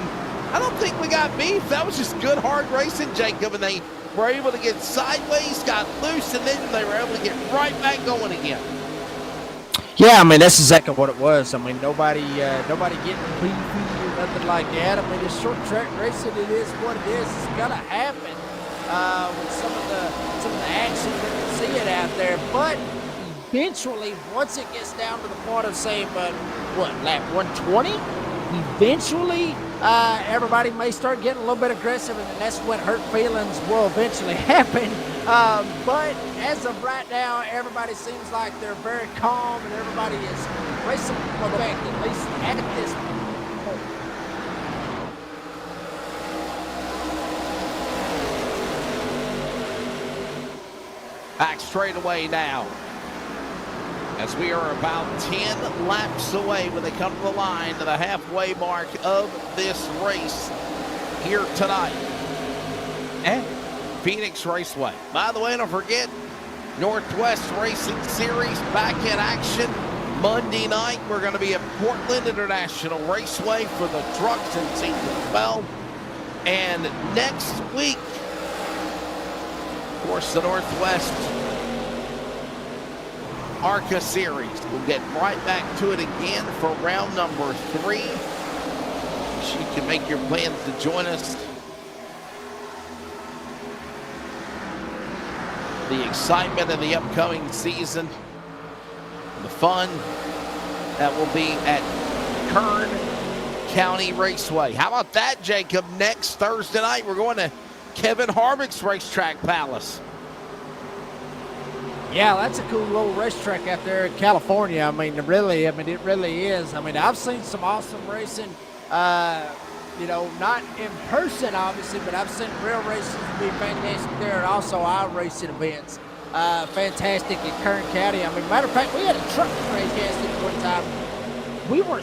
I don't think we got beef. That was just good, hard racing, Jacob. And they were able to get sideways, got loose, and then they were able to get right back going again. Yeah, that's exactly what it was. nobody getting beefy or nothing like that. It's short track racing. It is what it is. It's gonna happen with some of the action that you see it out there. But eventually, once it gets down to the point of saying, lap 120, eventually everybody may start getting a little bit aggressive, and that's when hurt feelings will eventually happen. But as of right now, everybody seems like they're very calm, and everybody is racing for effect, at least at this point. Back straight away now, as we are about 10 laps away when they come to the line to the halfway mark of this race here tonight at Phoenix Raceway. By the way, don't forget, Northwest Racing Series back in action Monday night. We're going to be at Portland International Raceway for the trucks and teams as well. And next week, of course, the Northwest ARCA Series. We'll get right back to it again for round number 3. So you can make your plans to join us. The excitement of the upcoming season, the fun that will be at Kern County Raceway. How about that, Jacob? Next Thursday night, we're going to Kevin Harvick's Racetrack Palace. Yeah, that's a cool little racetrack out there in California. It really is. I've seen some awesome racing, not in person, obviously, but I've seen real races be fantastic there, and also iRacing events. Fantastic in Kern County. Matter of fact, we had a truck race at one time. We were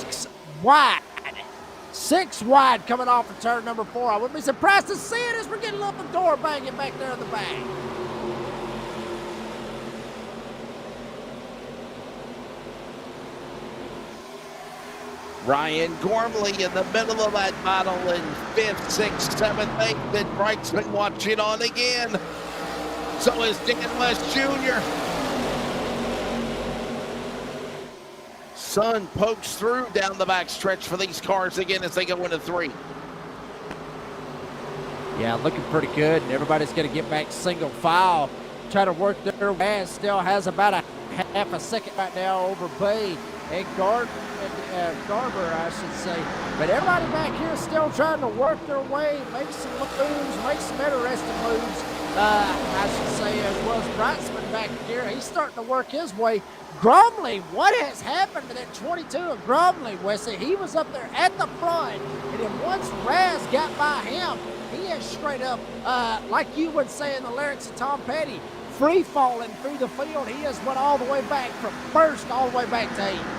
wide, 6 wide coming off of turn number 4. I wouldn't be surprised to see it as we're getting up the door banging back there in the back. Ryan Gormley in the middle of that battle in 5th, 6th, 7th, 8th. And Brightsman watching on again. So is Dan West Jr. Sun pokes through down the back stretch for these cars again as they go into 3. Yeah, looking pretty good, and everybody's going to get back single file, try to work their way. Still has about a half a second right now over Bay and Garber, I should say. But everybody back here is still trying to work their way, make some moves, make some interesting moves. I should say, as well as Brightsman back here, he's starting to work his way. Gromley, what has happened to that 22 of Gromley, Wesley? He was up there at the front, and then once Raz got by him, he is straight up, like you would say in the lyrics of Tom Petty, free falling through the field. He has went all the way back from first all the way back to 8th.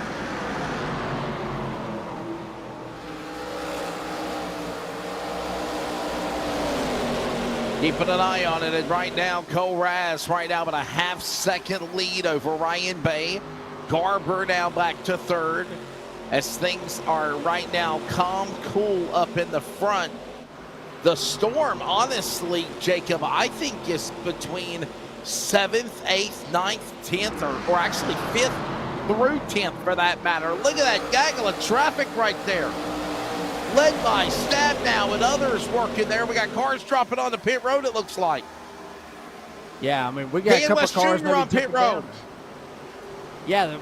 Keeping an eye on it, and right now, Cole Raz right now with a half-second lead over Ryan Bay. Garber now back to 3rd as things are right now calm, cool up in the front. The storm, honestly, Jacob, I think is between 7th, 8th, 9th, 10th, or actually 5th through 10th for that matter. Look at that gaggle of traffic right there. Led by Stab now and others working there. We got cars dropping on the pit road, it looks like. Yeah, I mean, we got a couple West cars Jr. on pit road. Yeah,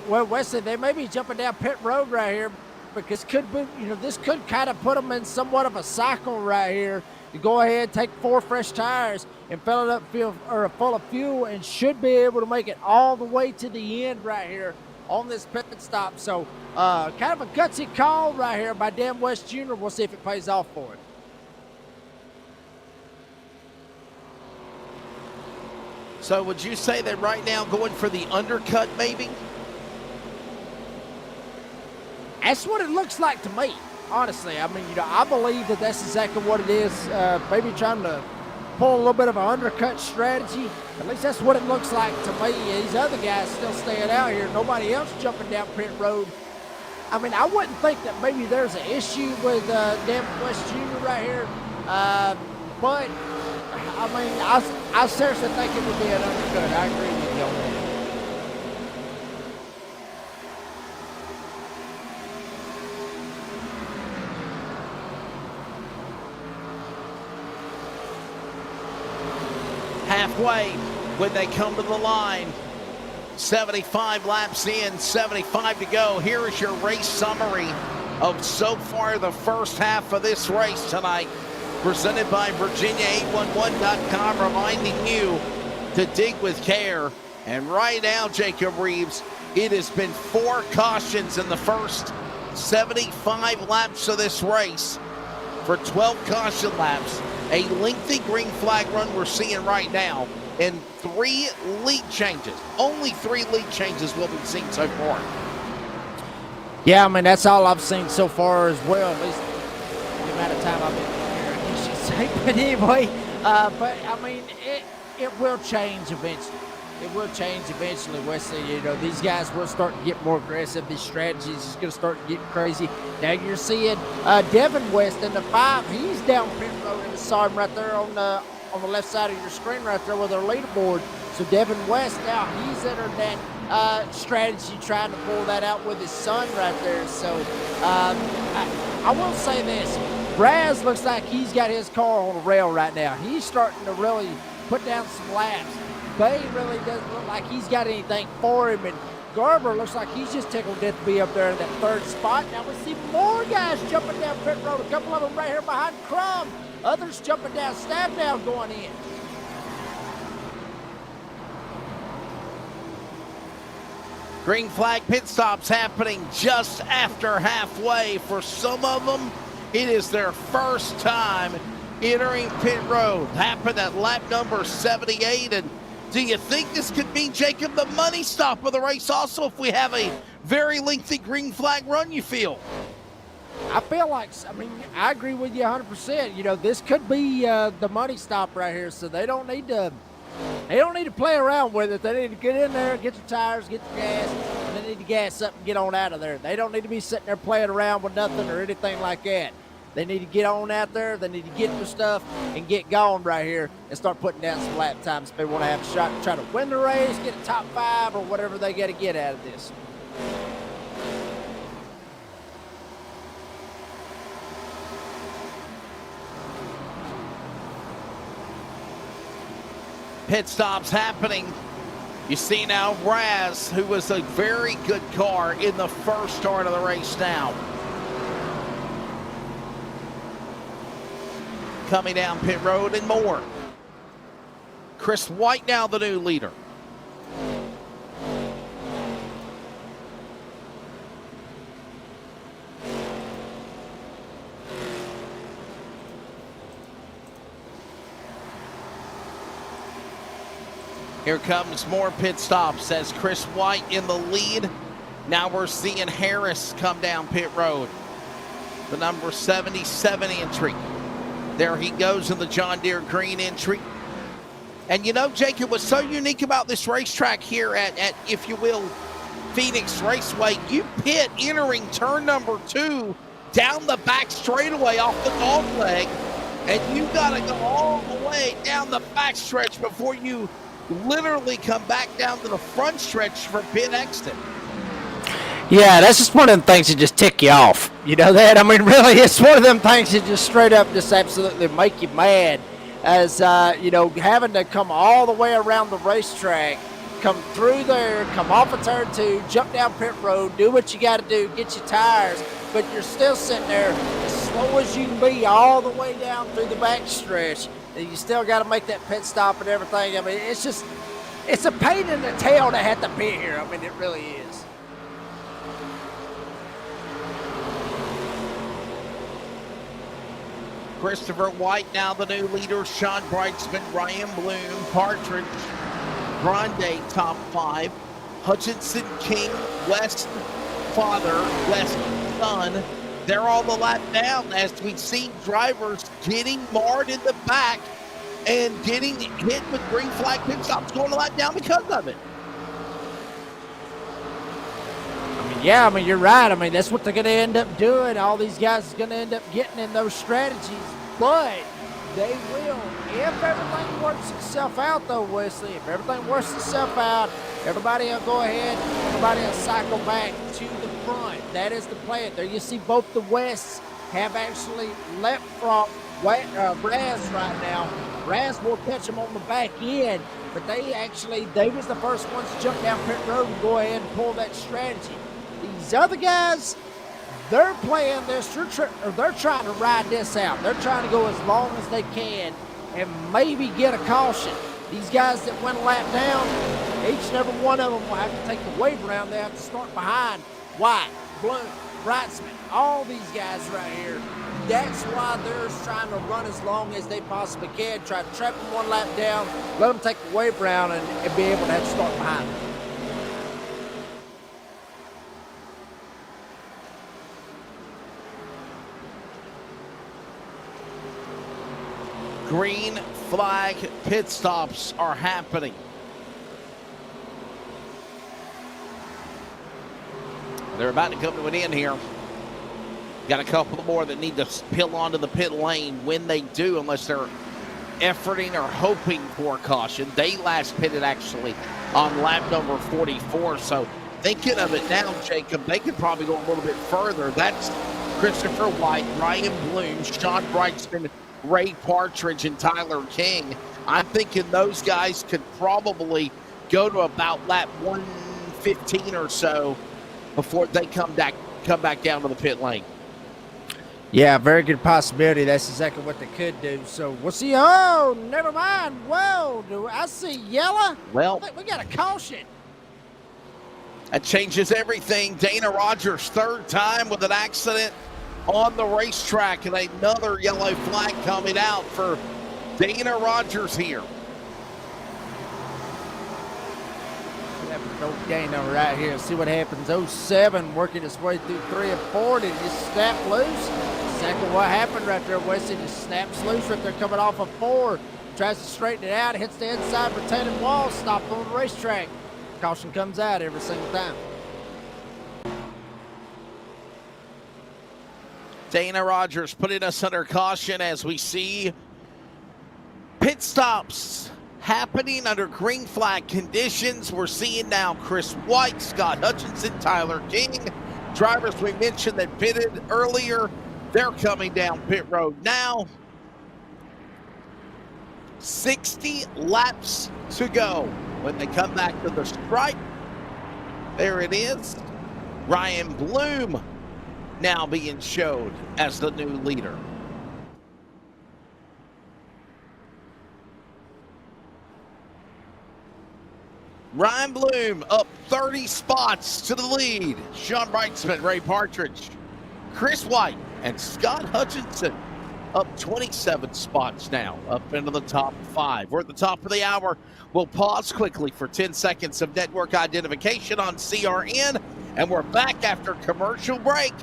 well, Wesley, they may be jumping down pit road right here because this could kind of put them in somewhat of a cycle right here. You go ahead, take 4 fresh tires and fill it up full of fuel, and should be able to make it all the way to the end right here on this pit stop. So kind of a gutsy call right here by Dan West Jr. We'll see if it pays off for him. So would you say that right now going for the undercut maybe? That's what it looks like to me, honestly. I mean, I believe that that's exactly what it is. Maybe trying to pull a little bit of an undercut strategy. At least that's what it looks like to me. These other guys still staying out here. Nobody else jumping down pit road. I mean, I wouldn't think that maybe there's an issue with Dan West Jr. right here. But, I mean, I seriously think it would be an undercut. I agree with you on that. Halfway when they come to the line. 75 laps in, 75 to go. Here is your race summary of so far the first half of this race tonight, presented by Virginia811.com, reminding you to dig with care. And right now, Jacob Reeves, it has been 4 cautions in the first 75 laps of this race for 12 caution laps. A lengthy green flag run we're seeing right now, and 3 lead changes. Only 3 lead changes what we've seen so far. Yeah, I mean, that's all I've seen so far as well, at least the amount of time I've been here, I should say. But anyway, but I mean, it will change eventually. It will change eventually, Wesley. These guys will start to get more aggressive. These strategies is going to start to get crazy. Now you're seeing Devin West in the 5. He's down pit road, and I saw him right there on the left side of your screen right there with our leaderboard. So Devin West now, he's entered that strategy, trying to pull that out with his son right there. So I will say this. Raz looks like he's got his car on the rail right now. He's starting to really put down some laps. Bay really doesn't look like he's got anything for him, and Garber looks like he's just tickled death to be up there in that 3rd spot. Now we see more guys jumping down pit road, a couple of them right here behind Crum, others jumping down, Stab now going in. Green flag pit stops happening just after halfway. For some of them, it is their first time entering pit road. Happened at lap number 78, and do you think this could be, Jacob, the money stop of the race also if we have a very lengthy green flag run, you feel? I feel like, I agree with you 100%. This could be the money stop right here, so they don't need to play around with it. They need to get in there, get their tires, get the gas, and they need to gas up and get on out of there. They don't need to be sitting there playing around with nothing or anything like that. They need to get on out there. They need to get their stuff and get going right here and start putting down some lap times if they want to have a shot to try to win the race, get a top 5, or whatever they got to get out of this. pit stops happening. You see now Raz, who was a very good car in the first start of the race now. Coming down pit road and more. Chris White now the new leader. Here comes more pit stops as Chris White in the lead. Now we're seeing Harris come down pit road. The number 77 entry. There he goes in the John Deere green entry. And you know, Jake, it was so unique about this racetrack here at if you will, Phoenix Raceway. You pit entering turn number 2 down the back straightaway off the dog leg. And you got to go all the way down the back stretch before you literally come back down to the front stretch for pit exit. Yeah, that's just one of them things that just tick you off. You know that? I mean, really, it's one of them things that just straight up just absolutely make you mad. As, you know, having to come all the way around the racetrack, come through there, come off of turn 2, jump down pit road, do what you got to do, get your tires, but you're still sitting there as slow as you can be all the way down through the back stretch. And you still got to make that pit stop and everything. I mean, it's just, it's a pain in the tail to have to pit here. I mean, it really is. Christopher White now the new leader. Sean Brightsman, Ryan Bloom, Partridge, Grande top 5. Hutchinson, King, West father, West son. They're all the lap down as we see drivers getting marred in the back and getting hit with green flag pit stops, going a lap down because of it. I mean, yeah, I mean, you're right. I mean, that's what they're going to end up doing. All these guys are going to end up getting in those strategies, but they will. If everything works itself out, though, Wesley, if everything works itself out, everybody will go ahead, everybody will cycle back to the front. That is the plan. There you see both the Wests have actually left from Raz right now. Raz will catch them on the back end, but they was the first ones to jump down pit road and go ahead and pull that strategy. These other guys, they're playing this, they're trying to ride this out. They're trying to go as long as they can and maybe get a caution. These guys that went a lap down, each and every one of them will have to take the wave around. They have to start behind White, Bloom, Brightsman, all these guys right here. That's why they're trying to run as long as they possibly can, try to trap them one lap down, let them take the wave around and be able to have to start behind them. Green flag pit stops are happening. They're about to come to an end here. Got a couple more that need to peel onto the pit lane. When they do, unless they're efforting or hoping for caution. They last pitted actually on lap number 44. So thinking of it now, Jacob, they could probably go a little bit further. That's Christopher White, Ryan Bloom, Sean Brightsman, Ray Partridge, and Tyler King. I'm thinking those guys could probably go to about lap 115 or so before they come back down to the pit lane. Yeah, very good possibility. That's exactly what they could do. So we'll see. Oh, never mind. Whoa, do I see yellow? Well, we got a caution. That changes everything. Dana Rogers, third time with an accident on the racetrack, and another yellow flag coming out for Dana Rogers here. Go Dana right here. See what happens. 07 working his way through 3 and 4. Did he snap loose? Exactly what happened right there, Wesley. Just snaps loose right there coming off of 4. Tries to straighten it out. Hits the inside retaining wall. Stopped on the racetrack. Caution comes out every single time. Dana Rogers putting us under caution as we see pit stops happening under green flag conditions. We're seeing now Chris White, Scott Hutchinson, Tyler King. Drivers we mentioned that pitted earlier, they're coming down pit road now. 60 laps to go. When they come back to the stripe, there it is. Ryan Bloom now being showed as the new leader. Ryan Bloom up 30 spots to the lead. Sean Brightsman, Ray Partridge, Chris White, and Scott Hutchinson up 27 spots now, up into the top 5. We're at the top of the hour. We'll pause quickly for 10 seconds of network identification on CRN, and we're back after commercial break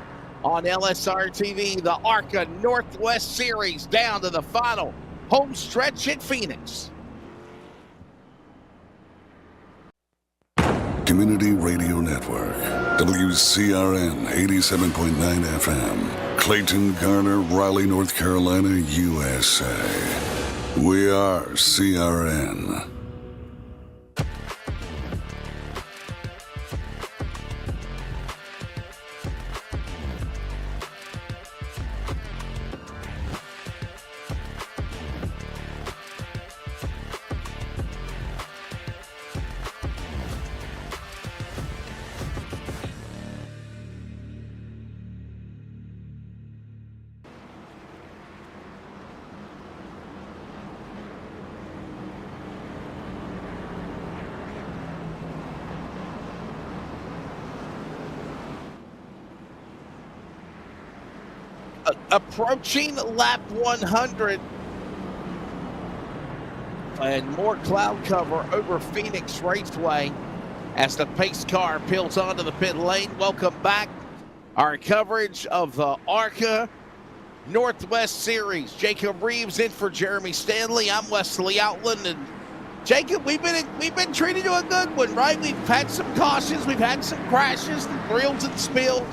on LSRTV, the ARCA Northwest Series, down to the final home stretch at Phoenix. Community Radio Network, WCRN 87.9 FM, Clayton, Garner, Raleigh, North Carolina, USA. We are CRN. Approaching lap 100 and more cloud cover over Phoenix Raceway as the pace car peels onto the pit lane. Welcome back. Our coverage of the ARCA Northwest Series. Jacob Reeves in for Jeremy Stanley. I'm Wesley Outland, and Jacob, we've been treated to a good one, right? We've had some cautions, we've had some crashes, the thrills and spills.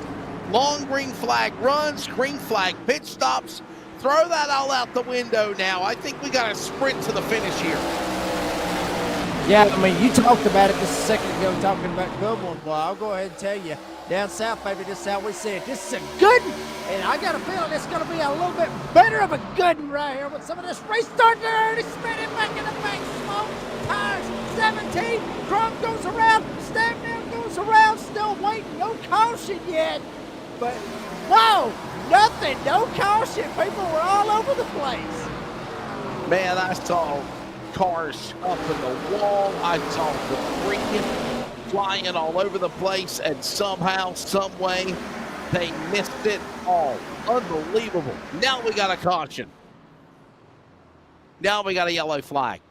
Long green flag runs, green flag pit stops. Throw that all out the window now. I think we got to sprint to the finish here. Yeah, I mean, you talked about it just a second ago, talking about good one. Well, I'll go ahead and tell you, down south, baby, this is how we say it. This is a good one, and I got a feeling it's going to be a little bit better of a good one right here with some of this race start there. Already spinning back in the bank, smoke, tires, 17, Crump goes around, Stavnell goes around, still waiting, no caution yet. But, whoa, nothing, no caution. People were all over the place. Man, I saw cars up in the wall. I saw debris flying all over the place, and somehow, some way, they missed it all. Unbelievable. Now we got a caution. Now we got a yellow flag.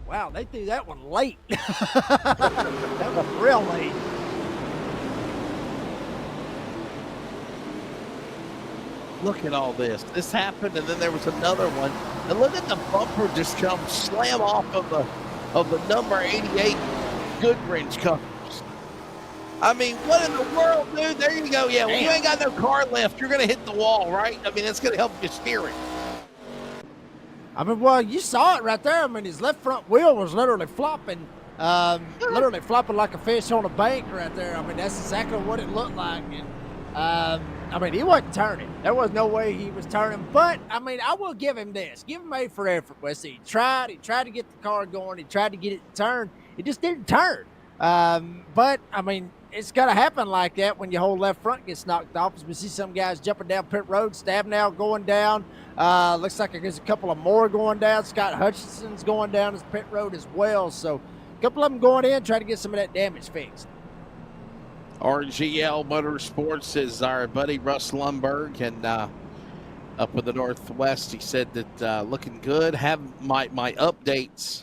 Wow, they threw that one late. That was real late. Look at all this. This happened, and then there was another one. And look at the bumper just come slam off of the number 88 Goodwrench covers. I mean, what in the world, dude? There you go. Yeah, when you ain't got no car left, you're going to hit the wall, right? I mean, it's going to help you steer it. I mean, well, you saw it right there. I mean, his left front wheel was literally flopping like a fish on a bank right there. I mean, that's exactly what it looked like. And, I mean, he wasn't turning. There was no way he was turning. But, I mean, I will give him this. Give him A for effort, Wesley. He tried to get the car going. He tried to get it to turn. It just didn't turn. But, I mean, it's got to happen like that when your whole left front gets knocked off. As we see some guys jumping down pit road. Stabnow going down. Looks like there's a couple of more going down. Scott Hutchinson's going down his pit road as well. So, a couple of them going in, trying to get some of that damage fixed. RGL Motorsports is our buddy Russ Lundberg, and up in the Northwest, he said that looking good. Have my updates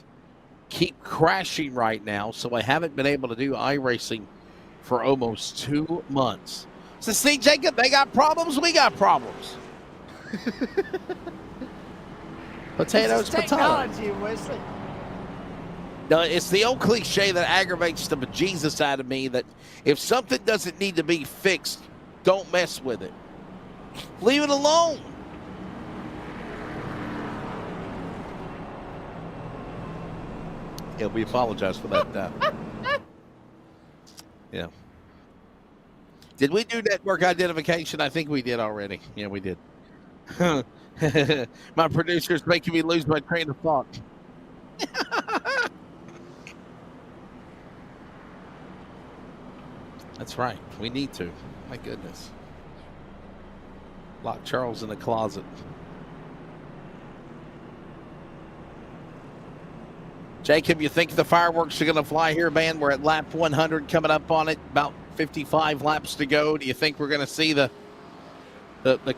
keep crashing right now, so I haven't been able to do iRacing for almost 2 months. So see, Jacob, they got problems, we got problems. Potatoes, technology, Wesley. No, it's the old cliche that aggravates the bejesus out of me that if something doesn't need to be fixed, don't mess with it. Leave it alone. Yeah, we apologize for that. Yeah. Did we do network identification? I think we did already. Yeah, we did. My producer's making me lose my train of thought. That's right. We need to. My goodness. Lock Charles in the closet. Jacob, you think the fireworks are going to fly here, man? We're at lap 100 coming up on it. About 55 laps to go. Do you think we're going to see the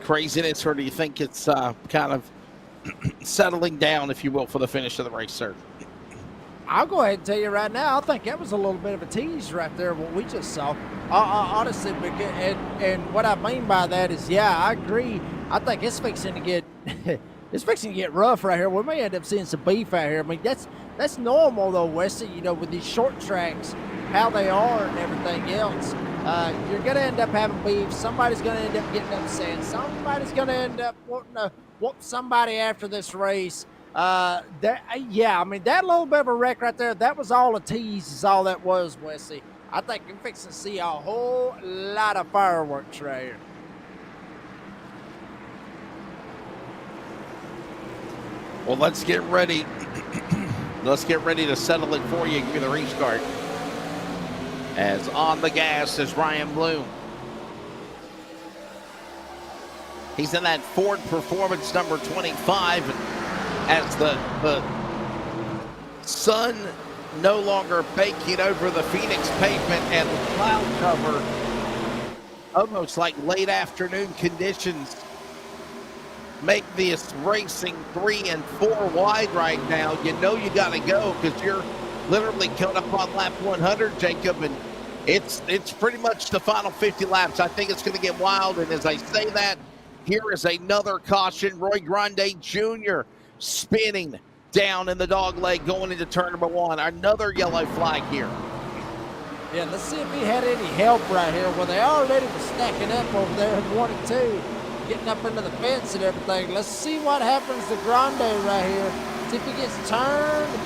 craziness, or do you think it's kind of settling down, if you will, for the finish of the race, sir? I'll go ahead and tell you right now, I think that was a little bit of a tease right there, what we just saw. Honestly, and what I mean by that is, yeah, I agree. I think it's fixing to get rough right here. We may end up seeing some beef out here. I mean, that's normal though, Wesley. You know, with these short tracks, how they are and everything else. You're going to end up having beef. Somebody's going to end up getting upset. Somebody's going to end up wanting to whoop somebody after this race. Yeah, I mean, that little bit of a wreck right there, that was all a tease is all that was, Wesley. I think you're fixing to see a whole lot of fireworks right here. Well, let's get ready. Let's get ready to settle it for you. Give me the restart. As on the gas is Ryan Bloom. He's in that Ford Performance number 25. As the sun no longer baking over the Phoenix pavement and the cloud cover, almost like late afternoon conditions, make this racing 3 and 4 wide right now. You know you got to go because you're literally coming up on lap 100, Jacob, and it's pretty much the final 50 laps. I think it's going to get wild, and as I say that, here is another caution. Roy Grande Jr. spinning down in the dog leg going into turn number 1. Another yellow flag here. Yeah, let's see if he had any help right here. Well, they already were stacking up over there in 1 and 2, getting up into the fence and everything. Let's see what happens to Grande right here. See if he gets turned.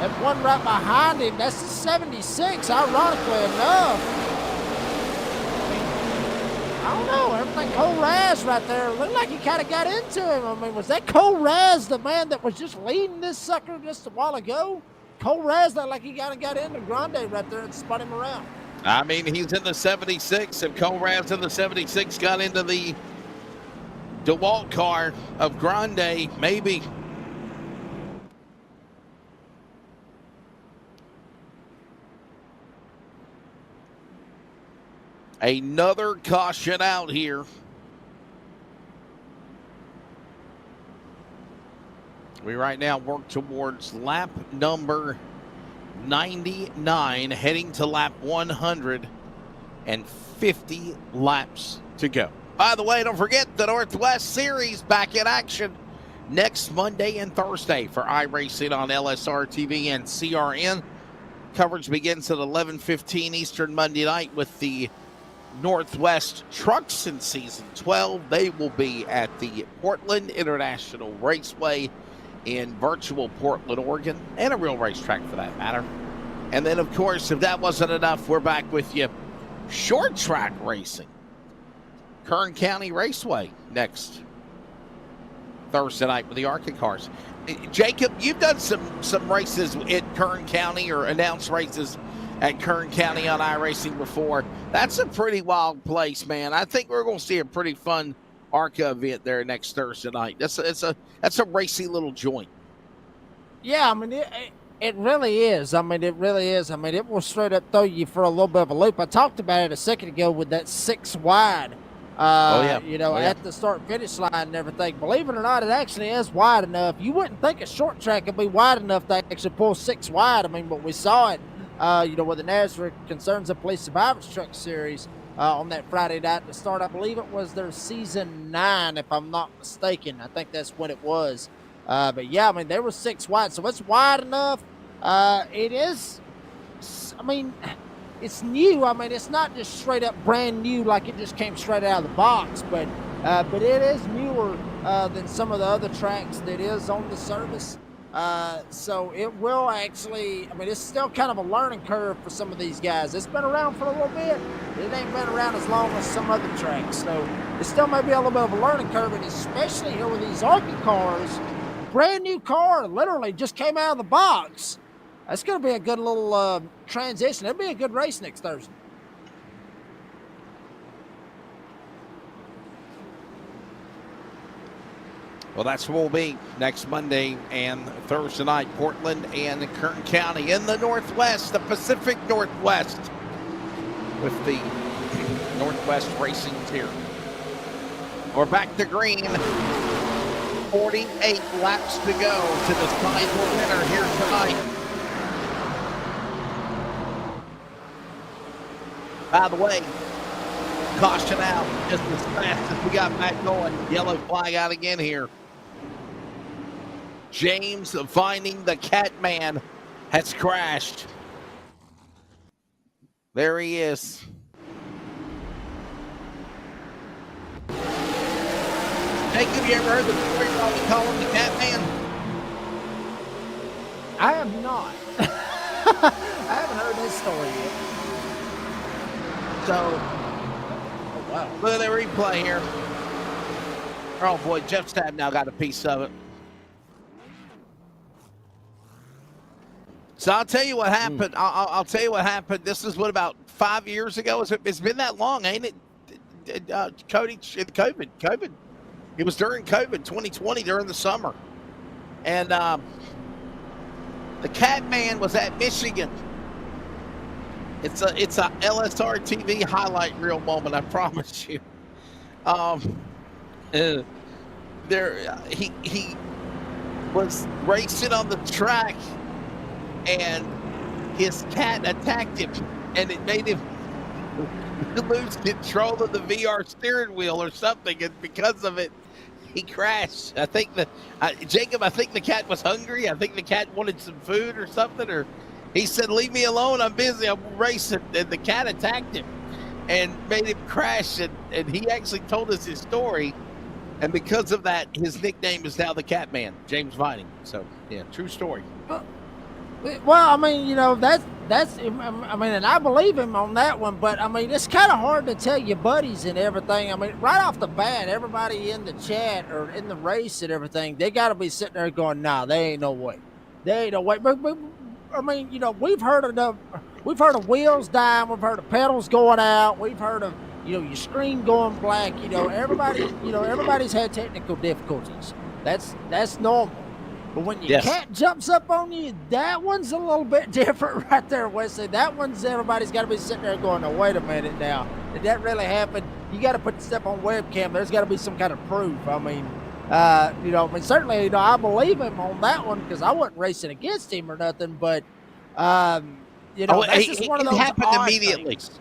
And one right behind him, that's the 76, ironically enough. I don't know, everything Cole Raz right there looked like he kind of got into him. I mean, was that Cole Raz, the man that was just leading this sucker just a while ago? Cole Raz looked like he kind of got into Grande right there and spun him around. I mean, he's in the 76. If Cole Raz in the 76 got into the DeWalt car of Grande, maybe. Another caution out here. We right now work towards lap number 99, heading to lap 100, and 50 laps to go. By the way, don't forget the Northwest Series back in action next Monday and Thursday for iRacing on LSRTV and CRN. Coverage begins at 11:15 Eastern Monday night with the Northwest Trucks in Season 12. They will be at the Portland International Raceway in virtual Portland, Oregon, and a real racetrack for that matter. And then, of course, if that wasn't enough, we're back with you. Short track racing. Kern County Raceway next Thursday night with the ARCA cars. Jacob, you've done some races at Kern County or announced races at Kern County on iRacing before. That's a pretty wild place, man. I think we're going to see a pretty fun ARCA event there next Thursday night. That's a racy little joint. Yeah, I mean, it really is. I mean, it really is. I mean, it will straight up throw you for a little bit of a loop. I talked about it a second ago with that 6 wide, at the start and finish line and everything. Believe it or not, it actually is wide enough. You wouldn't think a short track would be wide enough to actually pull 6 wide. I mean, but we saw it. With the Nazareth Concerns of Police Survivors Truck Series on that Friday night to start. I believe it was their season 9, if I'm not mistaken. I think that's when it was. But yeah, I mean, they were 6 wide, so it's wide enough. It is, I mean, it's new. I mean, it's not just straight up brand new like it just came straight out of the box, but it is newer than some of the other tracks that is on the service. So it will actually, I mean, it's still kind of a learning curve for some of these guys. It's been around for a little bit. It ain't been around as long as some other tracks. So it still may be a little bit of a learning curve, and especially here with these ARCA cars, brand new car, literally just came out of the box. That's going to be a good little transition. It'll be a good race next Thursday. Well, that's where we'll be next Monday and Thursday night, Portland and Kern County in the Northwest, the Pacific Northwest, with the Northwest Racing here. We're back to green. 48 laps to go to decide the winner here tonight. By the way, caution out just as fast as we got back going. Yellow flag out again here. James finding the Catman has crashed. There he is. Jacob, you ever heard the story why we call him the Catman? I have not. I haven't heard this story yet. So, oh, wow. Look at the replay here. Oh boy, Jeff Stab now got a piece of it. So I'll tell you what happened. I'll tell you what happened. This is what, about 5 years ago? It's been that long, ain't it? Cody, COVID. It was during COVID, 2020, during the summer. And the Catman was at Michigan. It's a LSRTV highlight reel moment, I promise you. He was racing on the track, and his cat attacked him, and it made him lose control of the VR steering wheel or something, and because of it, he crashed. I think Jacob, I think the cat was hungry. I think the cat wanted some food or something, or he said, "Leave me alone, I'm busy, I'm racing," and the cat attacked him and made him crash, and he actually told us his story, and because of that, his nickname is now the Catman, James Vining. So, yeah, true story. Well, I mean, you know, that's I mean, and I believe him on that one, but I mean, it's kind of hard to tell your buddies and everything. I mean, right off the bat, everybody in the chat or in the race and everything, they got to be sitting there going, "Nah, there ain't no way. There ain't no way." But I mean, you know, we've heard of wheels dying, we've heard of pedals going out, we've heard of, you know, your screen going black. You know, everybody's had technical difficulties. That's normal. But when your cat jumps up on you, that one's a little bit different right there, Wesley. That one's, everybody's got to be sitting there going, "Oh, wait a minute now. Did that really happen?" You got to put the stuff on webcam. There's got to be some kind of proof. I mean, you know, I mean, certainly, you know, I believe him on that one because I wasn't racing against him or nothing. But, you know, that's just one of those happened odd immediately. things.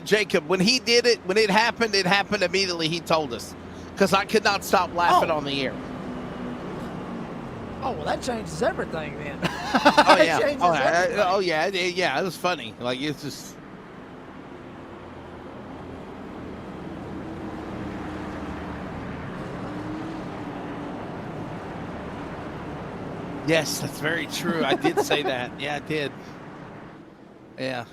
Jacob, when he did it, when it happened immediately. He told us, because I could not stop laughing on the air. Oh, well, that changes everything then. Oh, yeah. Yeah, it was funny. Like, it's just... Yes, that's very true. I did say that. Yeah, I did. Yeah.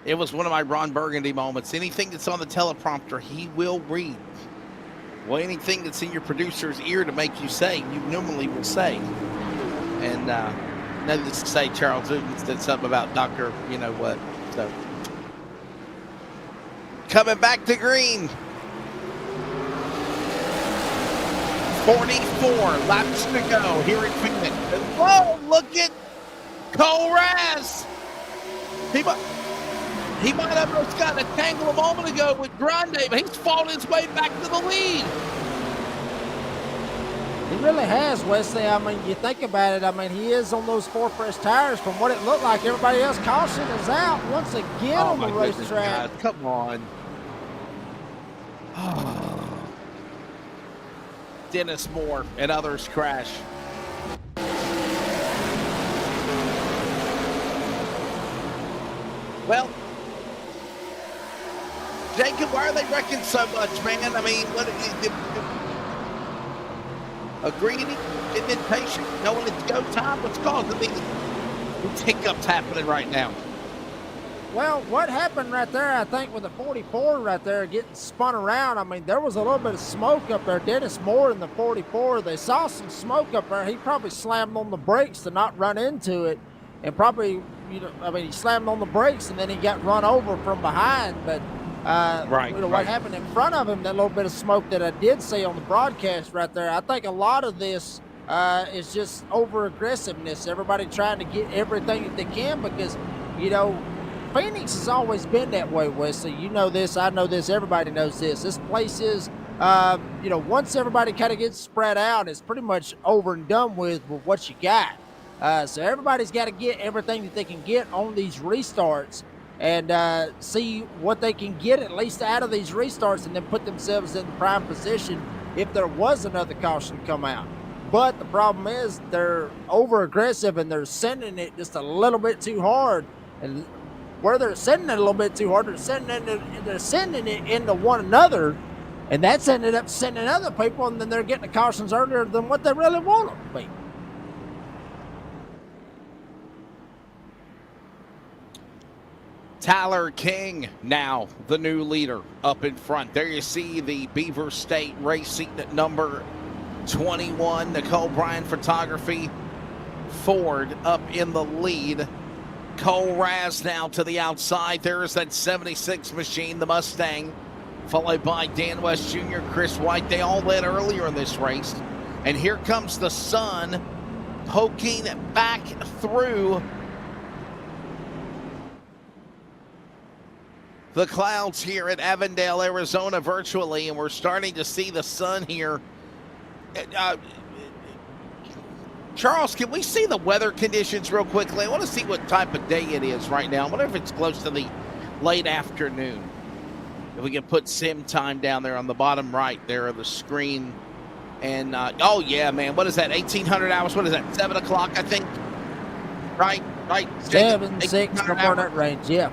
It was one of my Ron Burgundy moments. Anything that's on the teleprompter, he will read. Well, anything that's in your producer's ear to make you say, you normally will say. And needless to say, Charles Newton said something about Dr. You know what. So, coming back to green. 44 laps to go here in Phoenix. And whoa, look at Cole Raz. He might have just gotten a tangle a moment ago with Grande, but he's fallen his way back to the lead. He really has, Wesley. I mean, you think about it. I mean, he is on those 4-press tires. From what it looked like, everybody else caution is out once again on the racetrack. Come on. Dennis Moore and others crash. Well, Jacob, why are they wrecking so much, man? I mean, what a greedy getting impatient, knowing it's go time. What's causing these hiccups happening right now? Well, what happened right there, I think, with the 44 right there getting spun around, I mean, there was a little bit of smoke up there. Dennis Moore in the 44, they saw some smoke up there. He probably slammed on the brakes to not run into it. And probably, he slammed on the brakes and then he got run over from behind. But, what happened in front of him, that little bit of smoke that I did see on the broadcast right there, I think a lot of this is just over-aggressiveness. Everybody trying to get everything that they can because, Phoenix has always been that way, Wesley. You know this, I know this, everybody knows this. This place is, once everybody kind of gets spread out, it's pretty much over and done with what you got. So everybody's got to get everything that they can get on these restarts and see what they can get at least out of these restarts and then put themselves in the prime position if there was another caution come out. But the problem is they're over-aggressive and they're sending it just a little bit too hard. And where they're sending it a little bit too hard, they're sending it into one another, and that's ended up sending other people, and then they're getting the cautions earlier than what they really want them to be. Tyler King, now the new leader up in front. There you see the Beaver State Racing number 21, Nicole Bryan Photography, Ford up in the lead. Cole Raz now to the outside. There's that 76 machine, the Mustang, followed by Dan West Jr., Chris White. They all led earlier in this race. And here comes the sun poking back through the clouds here at Avondale, Arizona, virtually, and we're starting to see the sun here. Charles, can we see the weather conditions real quickly? I want to see what type of day it is right now. I wonder if it's close to the late afternoon. If we can put sim time down there on the bottom right there of the screen. And, oh, yeah, man. What is that, 1,800 hours? What is that, 7 o'clock, I think? Right? 7, 6, somewhere that range, yeah.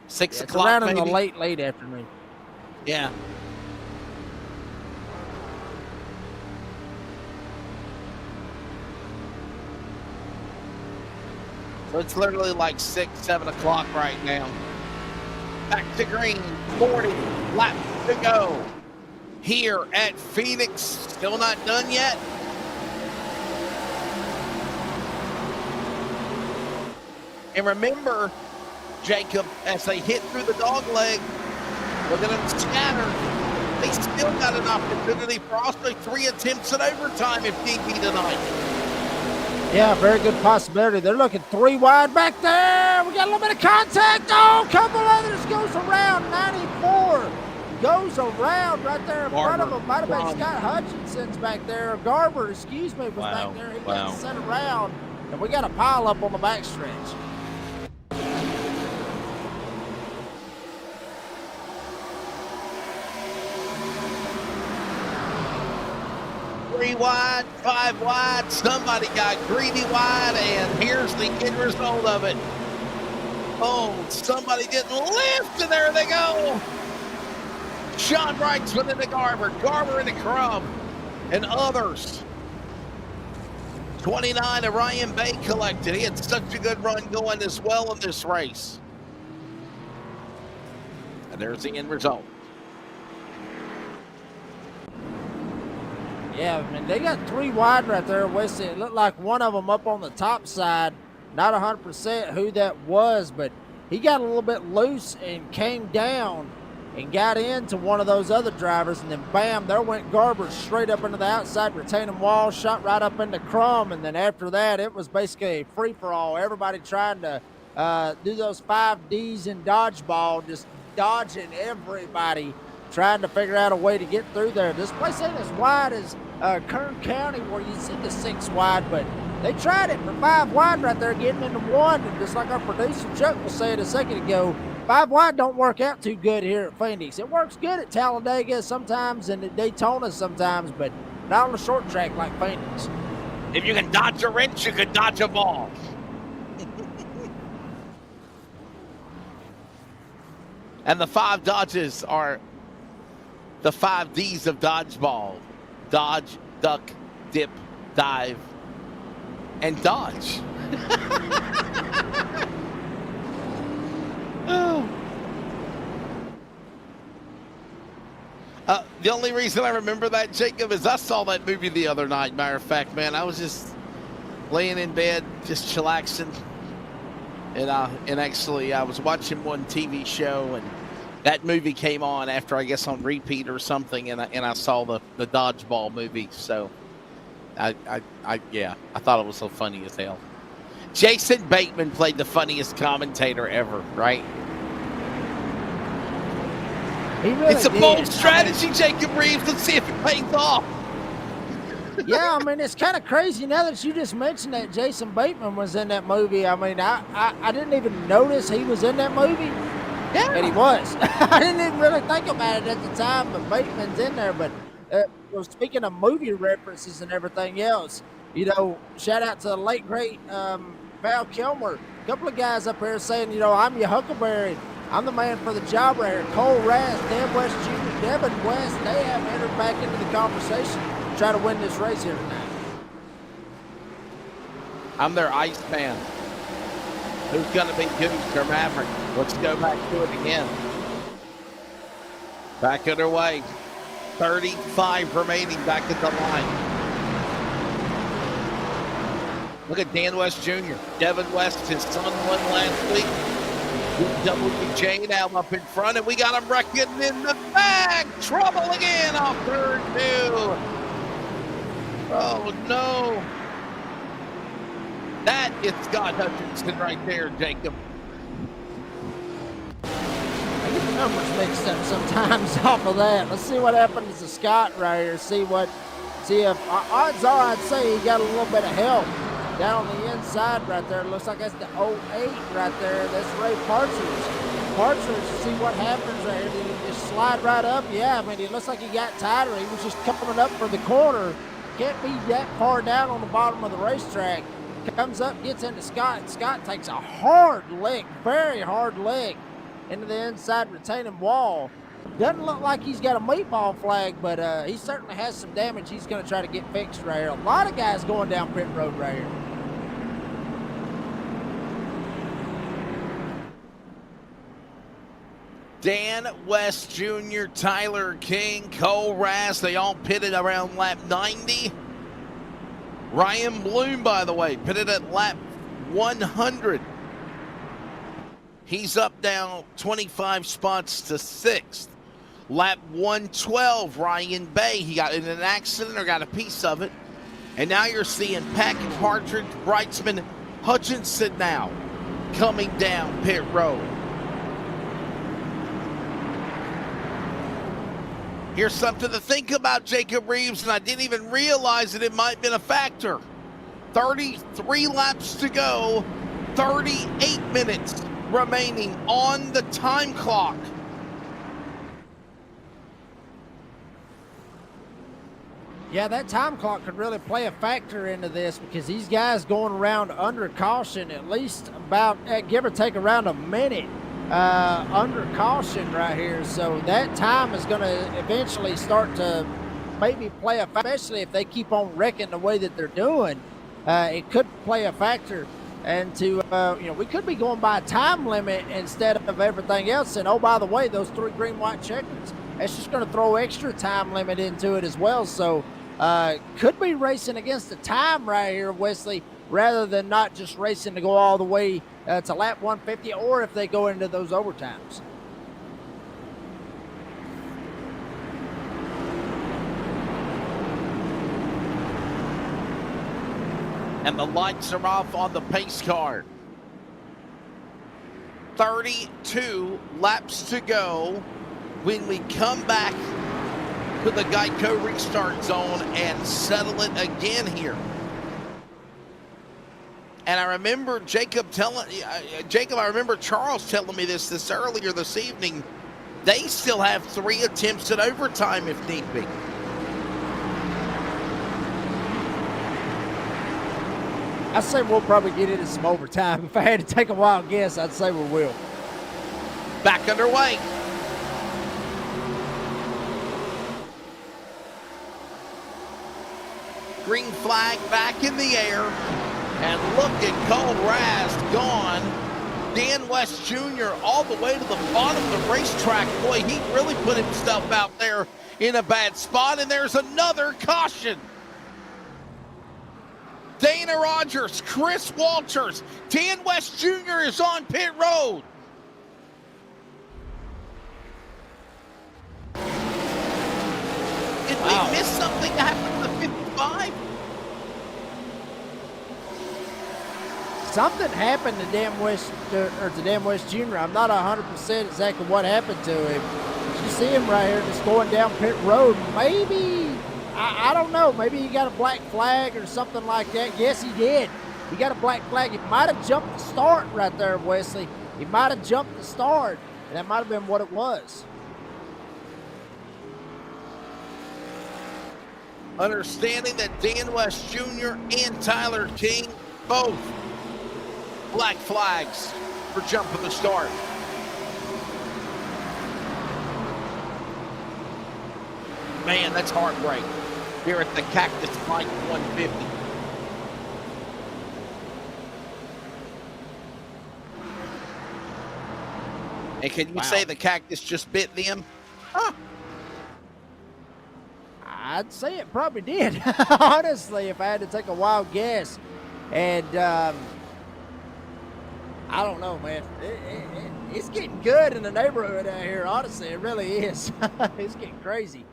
Six It's o'clock, around maybe? in the late afternoon. Yeah. So it's literally like 6, 7 o'clock right now. Back to green, 40 laps to go. Here at Phoenix, still not done yet. And remember, Jacob, as they hit through the dog leg, look at them scatter. They still got an opportunity for also 3 attempts at overtime if need be tonight. Yeah, very good possibility. They're looking 3 wide back there. We got a little bit of contact. Oh, a couple others goes around. 94 goes around right there in front of him. Might have been Scott Hutchinson's back there. Garber, excuse me, was back there. He got set around, and we got a pile up on the backstretch. Three wide, 5 wide, somebody got greedy wide, and here's the end result of it. Oh, somebody didn't lift, and there they go. Sean Wrightsman into Garber, Garber into Crum, and others. 29 to Ryan Bay collected. He had such a good run going as well in this race. And there's the end result. Yeah, I mean, they got 3 wide right there, Wesley. It looked like one of them up on the top side. Not 100% who that was, but he got a little bit loose and came down and got into one of those other drivers, and then bam, there went Garber straight up into the outside retaining wall, shot right up into Crum, and then after that, it was basically a free-for-all. Everybody trying to do those 5Ds in dodgeball, just dodging everybody, trying to figure out a way to get through there. This place ain't as wide as Kern County where you see the 6 wide, but they tried it for 5 wide right there, getting into 1, and just like our producer Chuck was saying a second ago, 5 wide don't work out too good here at Phoenix. It works good at Talladega sometimes and at Daytona sometimes, but not on the short track like Phoenix. If you can dodge a wrench, you can dodge a ball. And the 5 dodges are the 5 Ds of dodgeball: dodge, duck, dip, dive, and dodge. Oh. The only reason I remember that, Jacob, is I saw that movie the other night. Matter of fact, man, I was just laying in bed, just chillaxing. And actually, I was watching one TV show, and that movie came on after, I guess, on repeat or something, and I saw the dodgeball movie. So, I thought it was so funny as hell. Jason Bateman played the funniest commentator ever, right? He really It's a did. bold strategy, Jacob Reeves. Let's see if it pays off. Yeah, I mean, it's kind of crazy now that you just mentioned that Jason Bateman was in that movie. I mean, I didn't even notice he was in that movie. Yeah. And he was. I didn't even really think about it at the time, but Bateman's in there. But speaking of movie references and everything else, you know, shout out to the late, great Val Kilmer. A couple of guys up here saying, you know, I'm your Huckleberry. I'm the man for the job right here. Cole Raz, Dan West Jr., Devin West, they have entered back into the conversation to try to win this race here tonight. I'm their ice fan. Who's going to be Goose or Maverick? Let's go back to it again. Back underway. 35 remaining back at the line. Look at Dan West Jr. Devin West, his son, won last week. WJ now up in front, and we got him wrecking in the bag. Trouble again off turn 2. Oh, no. That is Scott Hutchinson right there, Jacob. I get the numbers mixed up sometimes off of that. Let's see what happens to Scott right here. See if odds are I'd say he got a little bit of help down on the inside right there. It looks like that's the 08 right there. That's Ray Partridge. Partridge, see what happens right here. Did he just slide right up? Yeah, I mean, it looks like he got tighter. He was just coming up for the corner. Can't be that far down on the bottom of the racetrack. Comes up, gets into Scott, and Scott takes a hard leg, very hard leg, into the inside retaining wall. Doesn't look like he's got a meatball flag, but he certainly has some damage he's going to try to get fixed right here. A lot of guys going down pit road right here. Dan West Jr., Tyler King, Cole Raz, they all pitted around lap 90. Ryan Bloom, by the way, pitted at lap 100. He's up now 25 spots to 6th. Lap 112, Ryan Bay, he got in an accident or got a piece of it. And now you're seeing Packard, Partridge, Brightsman, Hutchinson now coming down pit road. Here's something to think about, Jacob Reeves, and I didn't even realize that it might have been a factor. 33 laps to go, 38 minutes remaining on the time clock. Yeah, that time clock could really play a factor into this because these guys going around under caution at least about, give or take, around a minute under caution right here. So that time is going to eventually start to maybe play a factor, especially if they keep on wrecking the way that they're doing. It could play a factor. And we could be going by a time limit instead of everything else. And, oh, by the way, those 3 green, white checkers, that's just going to throw extra time limit into it as well. So could be racing against the time right here, Wesley, rather than not just racing to go all the way to lap 150, or if they go into those overtimes. And the lights are off on the pace car. 32 laps to go when we come back to the Geico restart zone and settle it again here. And I remember I remember Charles telling me this earlier this evening. They still have 3 attempts at overtime if need be. I say we'll probably get into some overtime. If I had to take a wild guess, I'd say we will. Back underway. Green flag back in the air. And look at Cole Rast gone. Dan West Jr. all the way to the bottom of the racetrack. Boy, he really put himself out there in a bad spot. And there's another caution. Dana Rogers, Chris Walters, Dan West Jr. is on pit road. Did we miss something that happened to the 55? Something happened to Dan West Jr. I'm not 100% exactly what happened to him. You see him right here just going down pit road. Maybe, I don't know, maybe he got a black flag or something like that. Yes, he did. He got a black flag. He might have jumped the start right there, Wesley. He might have jumped the start, and that might have been what it was. Understanding that Dan West Jr. and Tyler King both black flags for jumping the start. Man, that's heartbreak here at the Cactus Mike 150. And can you say the Cactus just bit them? Huh. I'd say it probably did, honestly, if I had to take a wild guess. And I don't know, man. It's getting good in the neighborhood out here, honestly. It really is. It's getting crazy.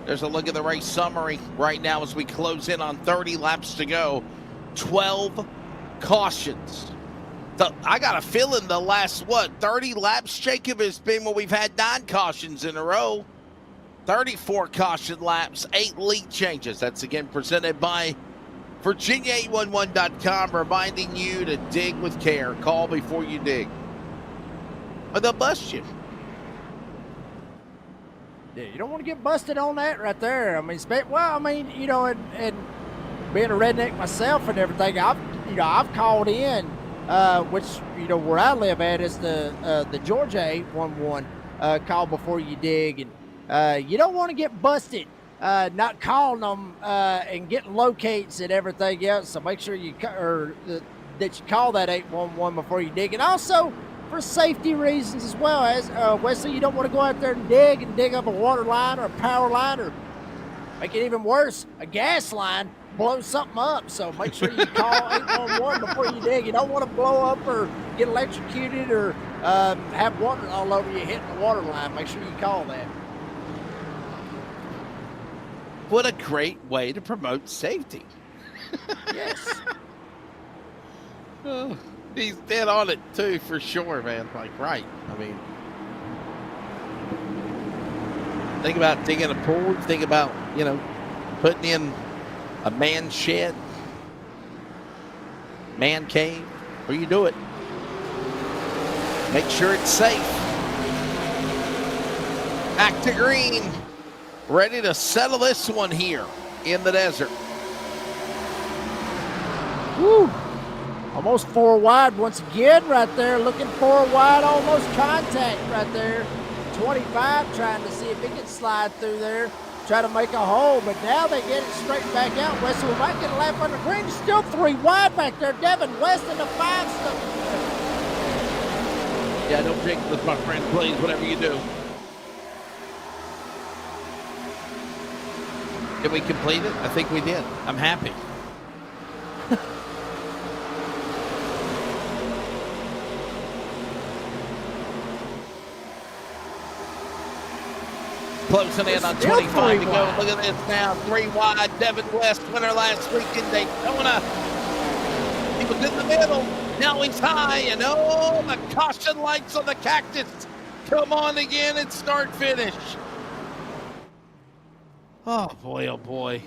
There's a look at the race summary right now as we close in on 30 laps to go. 12 cautions. I got a feeling the last, 30 laps, Jacob, has been when we've had 9 cautions in a row. 34 caution laps, 8 lead changes. That's again presented by Virginia811.com, reminding you to dig with care. Call before you dig, or they'll bust you. Yeah, you don't want to get busted on that right there. I mean, you know, and being a redneck myself and everything, I've called in, which, you know, where I live at is the Georgia 811 call before you dig, and you don't want to get busted not calling them and getting locates and everything else. So make sure that you call that 811 before you dig, and also for safety reasons as well. As Wesley, you don't want to go out there and dig up a water line or a power line, or make it even worse, a gas line, blow something up. So make sure you call 811 before you dig. You don't want to blow up or get electrocuted or have water all over you hitting the water line. Make sure you call that. What a great way to promote safety. Yes. Oh, he's dead on it too, for sure, man. Like, right. I mean, think about digging a pool. Think about, you know, putting in a man shed, man cave, where you do it. Make sure it's safe. Back to green. Ready to settle this one here in the desert. Woo! Almost 4 wide once again right there. Looking 4 wide, almost contact right there. 25 trying to see if he can slide through there. Try to make a hole, but now they get it straight back out. Wesley, we might get a lap under green. Still 3 wide back there. Devin West in the 5 stuff. Yeah, don't jinx this, my friend, please, whatever you do. Did we complete it? I think we did. I'm happy. Closing in on 25 to go. Look at this now. 3 wide. Devin West, winner last week in Daytona. He was in the middle. Now he's high. And oh, the caution lights on the Cactus come on again and start finish. Oh, boy, oh, boy.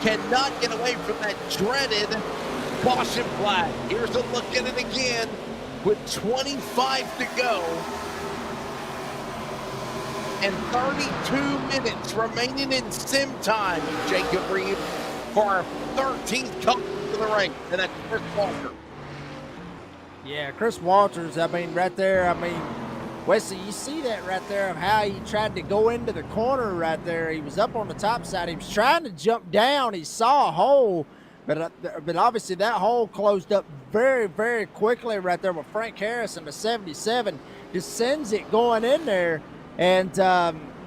Cannot get away from that dreaded caution flag. Here's a look at it again with 25 to go and 32 minutes remaining in sim time. Jacob Reed for our 13th cut of the race, and that's Chris Walker. Yeah, Chris Walters, I mean, right there, I mean, Wesley, you see that right there of how he tried to go into the corner right there. He was up on the top side. He was trying to jump down. He saw a hole, but obviously that hole closed up very, very quickly right there with Frank Harris in the 77. Just sends it going in there. And,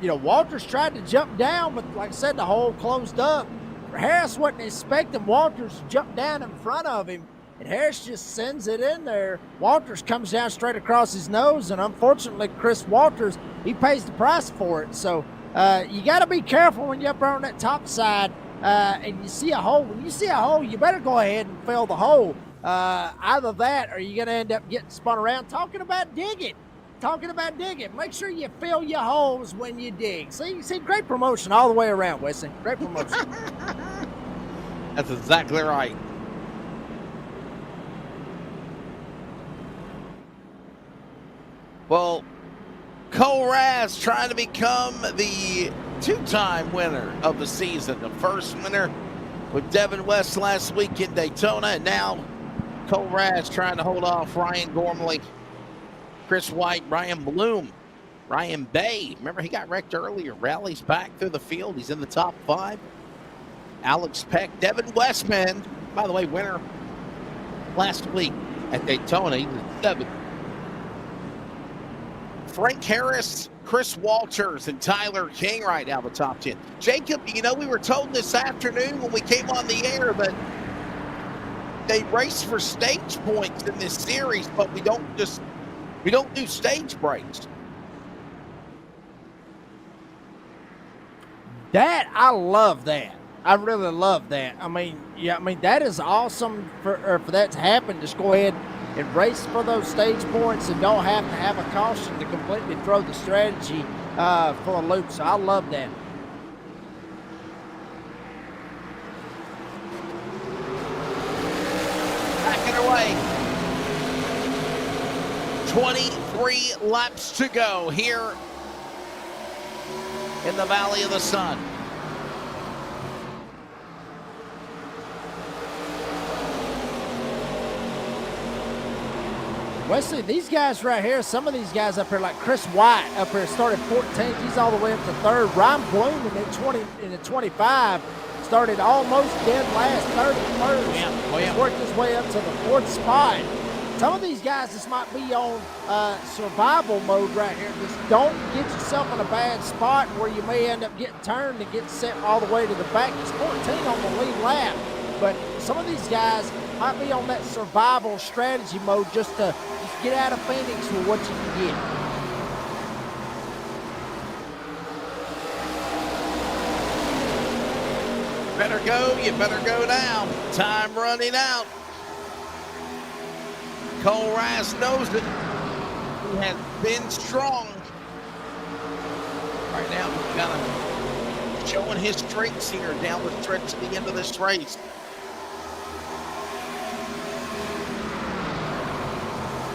you know, Walters tried to jump down, but like I said, the hole closed up. Harris wasn't expecting Walters to jump down in front of him. And Harris just sends it in there. Walters comes down straight across his nose, and unfortunately, Chris Walters, he pays the price for it. So you got to be careful when you're up there on that top side and you see a hole. When you see a hole, you better go ahead and fill the hole. Either that or you're going to end up getting spun around. Talking about digging, make sure you fill your holes when you dig. See, great promotion all the way around, Wesley. Great promotion. That's exactly right. Well, Cole Raz trying to become the two-time winner of the season. The first winner with Devin West last week in Daytona, and now Cole Raz trying to hold off Ryan Gormley, Chris White, Ryan Bloom, Ryan Bay. Remember, he got wrecked earlier. Rallies back through the field. He's in the top 5. Alex Peck, Devin Westman, by the way, winner last week at Daytona. He was 7th. Frank Harris, Chris Walters, and Tyler King right now the top 10. Jacob, you know, we were told this afternoon when we came on the air that they race for stage points in this series, but we don't do stage breaks. That, I love that. I really love that. I mean, that is awesome for that to happen. Just go ahead and race for those stage points and don't have to have a caution to completely throw the strategy for a loop. So I love that. Back it away. 23 laps to go here in the Valley of the Sun. Wesley, these guys right here, some of these guys up here, like Chris White up here, started 14th. He's all the way up to 3rd. Ryan Bloom in the 25 started almost dead last, 31st. He's worked his way up to the 4th spot. Some of these guys, this might be on survival mode right here. Just don't get yourself in a bad spot where you may end up getting turned and get sent all the way to the back. He's 14 on the lead lap. But some of these guys might be on that survival strategy mode just to get out of Phoenix with what you can get. Better go, you better go now. Time running out. Cole Raz knows it. He has been strong. Right now, he's kind of showing his strengths here down the stretch to the end of this race.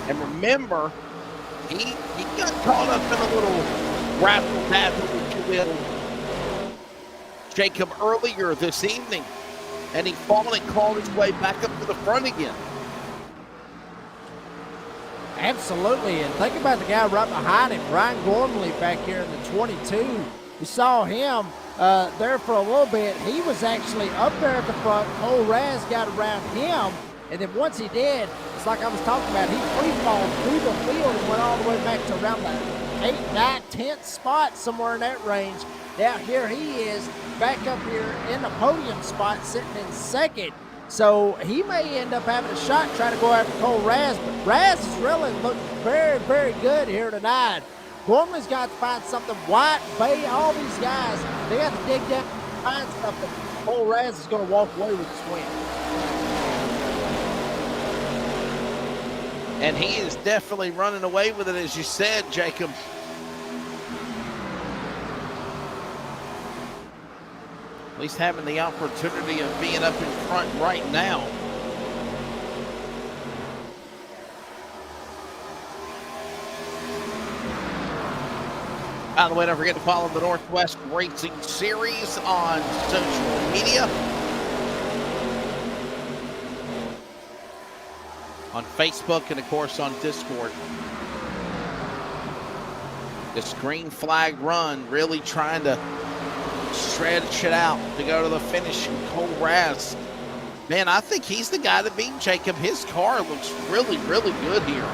And remember, he got caught up in a little razzle-dazzle, if you will, Jacob, earlier this evening. And he fought and clawed his way back up to the front again. Absolutely, and think about the guy right behind him, Ryan Gormley back here in the 22. We saw him there for a little bit. He was actually up there at the front. Cole Raz got around him, and then once he did, it's like I was talking about, he free-falled through the field and went all the way back to around the 8th, 9th, 10th spot, somewhere in that range. Now here he is back up here in the podium spot, sitting in 2nd. So he may end up having a shot trying to go after Cole Raz, but Raz has really looked very, very good here tonight. Gormley's got to find something. White, Bay, all these guys, they got to dig down and find something. Cole Raz is going to walk away with this win. And he is definitely running away with it, as you said, Jacob. At least having the opportunity of being up in front right now. By the way, don't forget to follow the Northwest Racing Series on social media. on Facebook and, of course, on Discord. This green flag run really trying to stretch it out to go to the finish. And Cole Raz, man, I think he's the guy to beat Jacob. His car looks really, really good here.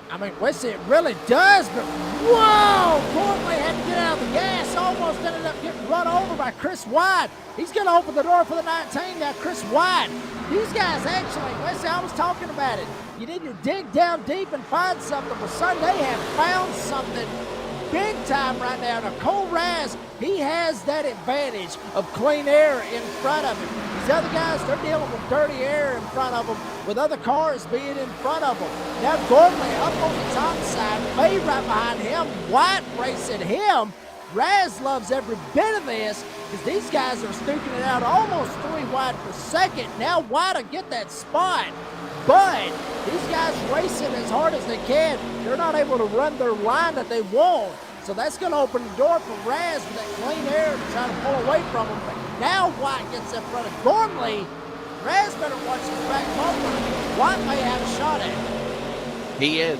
I mean, Wesley, it really does, but whoa! Gormley had to get out of the gas, almost ended up getting run over by Chris White. He's going to open the door for the 19 now, Chris White. These guys actually, Wesley, I was talking about it. You need to dig down deep and find something, but son, they have found something big time right now. Now, Cole Raz, he has that advantage of clean air in front of him. These other guys, they're dealing with dirty air in front of them, with other cars being in front of them. Now, Gormley up on the top side, May right behind him, White racing him. Raz loves every bit of this because these guys are sneaking it out almost 3 wide per second. Now White will get that spot, but these guys racing as hard as they can. They're not able to run their line that they want. So that's going to open the door for Raz with that clean air to try to pull away from him. But now White gets in front of Gormley. Raz better watch his back bumper. White may have a shot at him. He is.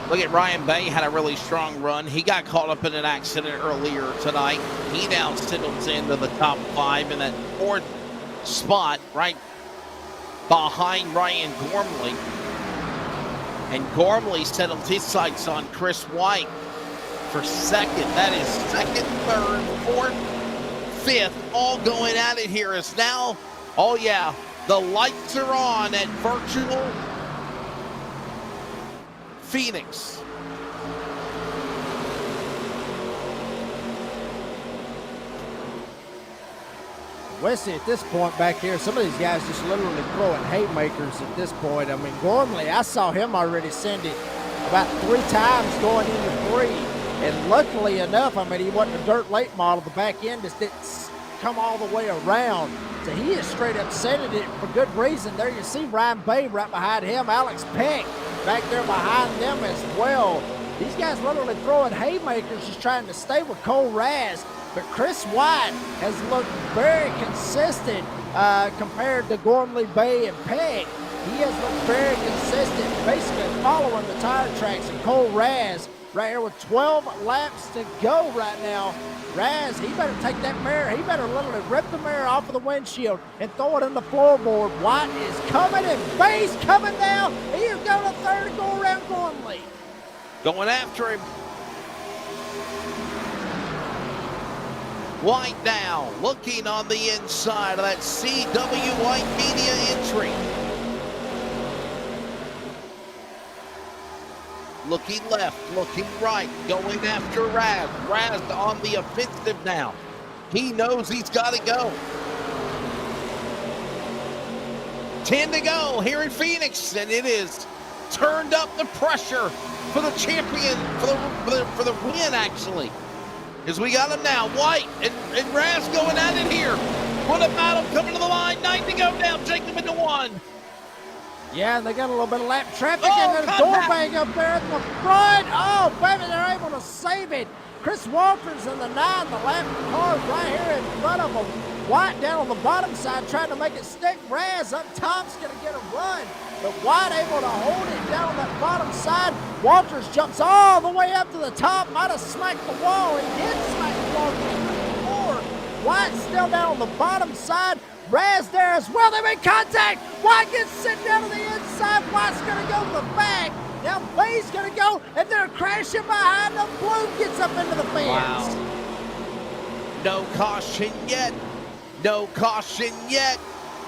Look at Ryan Bay, had a really strong run. He got caught up in an accident earlier tonight. He now settles into the top 5 in that 4th spot, right behind Ryan Gormley. And Gormley settled his sights on Chris White for 2nd. That is 2nd, 3rd, 4th, 5th, all going at it here. Is now, oh yeah, the lights are on at Virtual Phoenix. Wesley, at this point back here, some of these guys just literally throwing haymakers at this point. I mean, Gormley, I saw him already send it about 3 times going into 3. And luckily enough, I mean, he wasn't a dirt late model. The back end just didn't come all the way around. So he is straight up sending it for good reason. There you see Ryan Bay right behind him. Alex Peck back there behind them as well. These guys literally throwing haymakers, just trying to stay with Cole Raz. But Chris White has looked very consistent compared to Gormley, Bay, and Peck. He has looked very consistent, basically following the tire tracks of Cole Raz right here with 12 laps to go right now. Raz, he better take that mirror. He better literally rip the mirror off of the windshield and throw it in the floorboard. White is coming and Bay's coming now. He is going to 3rd and go around Gormley. Going after him. White now looking on the inside of that CW White Media entry. Looking left, looking right, going after Raz. Raz on the offensive now. He knows he's got to go. 10 to go here in Phoenix, and it is turned up the pressure for the champion, for the win, actually. As we got him now, White and Raz going at it here. What a battle coming to the line. 9 to go now, Jacob into 1. Yeah, and they got a little bit of lap traffic and a door bang up there at the front. Oh, baby, they're able to save it. Chris Walters in the 9, the lap car right here in front of them. White down on the bottom side trying to make it stick. Raz up top's going to get a run, but White able to hold it down on that bottom side. Walters jumps all the way up to the top, might have smacked the wall. He did smack the wall before. White's still down on the bottom side. Raz there as well. They make contact. White gets sent down to the inside. White's going to go to the back. Now Bay's going to go, and they're crashing behind them. Bloom gets up into the fence. Wow. No caution yet. No caution yet.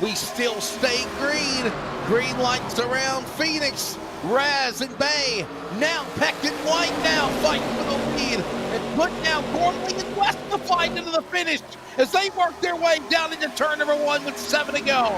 We still stay green. Green lights around Phoenix. Raz and Bay. Now Peck and White now fighting for the lead. And put down Gormley and West to fight into the finish as they work their way down into turn number 1 with 7 to go.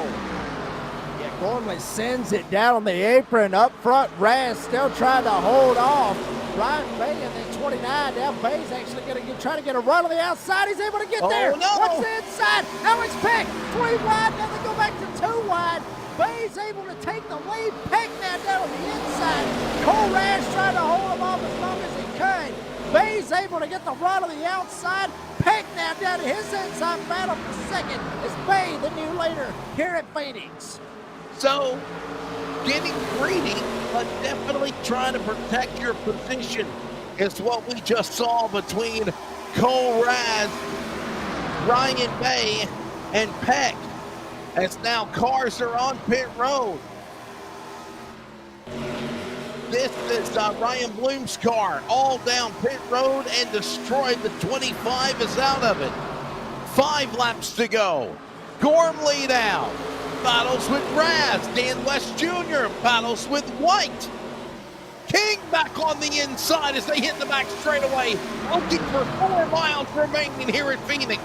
Yeah, Gormley sends it down on the apron. Up front, Raz still trying to hold off. Ryan Bay in the 29. Now Bay's actually going to try to get a run on the outside. He's able to get there. No. What's the inside? Alex Peck, 3 wide. Now they go back to 2 wide. Bay's able to take the lead. Peck now down on the inside. Cole Raz trying to hold him off as long as he could. Bay's is able to get the run on the outside. Peck now down to his inside battle for second. It's Bay, the new leader here at Phoenix. So, getting greedy, but definitely trying to protect your position is what we just saw between Cole Raz, Ryan Bay, and Peck, as now cars are on pit road. This is Ryan Bloom's car, all down pit road and destroyed. The 25 is out of it. 5 laps to go. Gormley now battles with Raz. Dan West Jr. battles with White. King back on the inside as they hit the back straightaway, looking for 4 miles remaining here at Phoenix.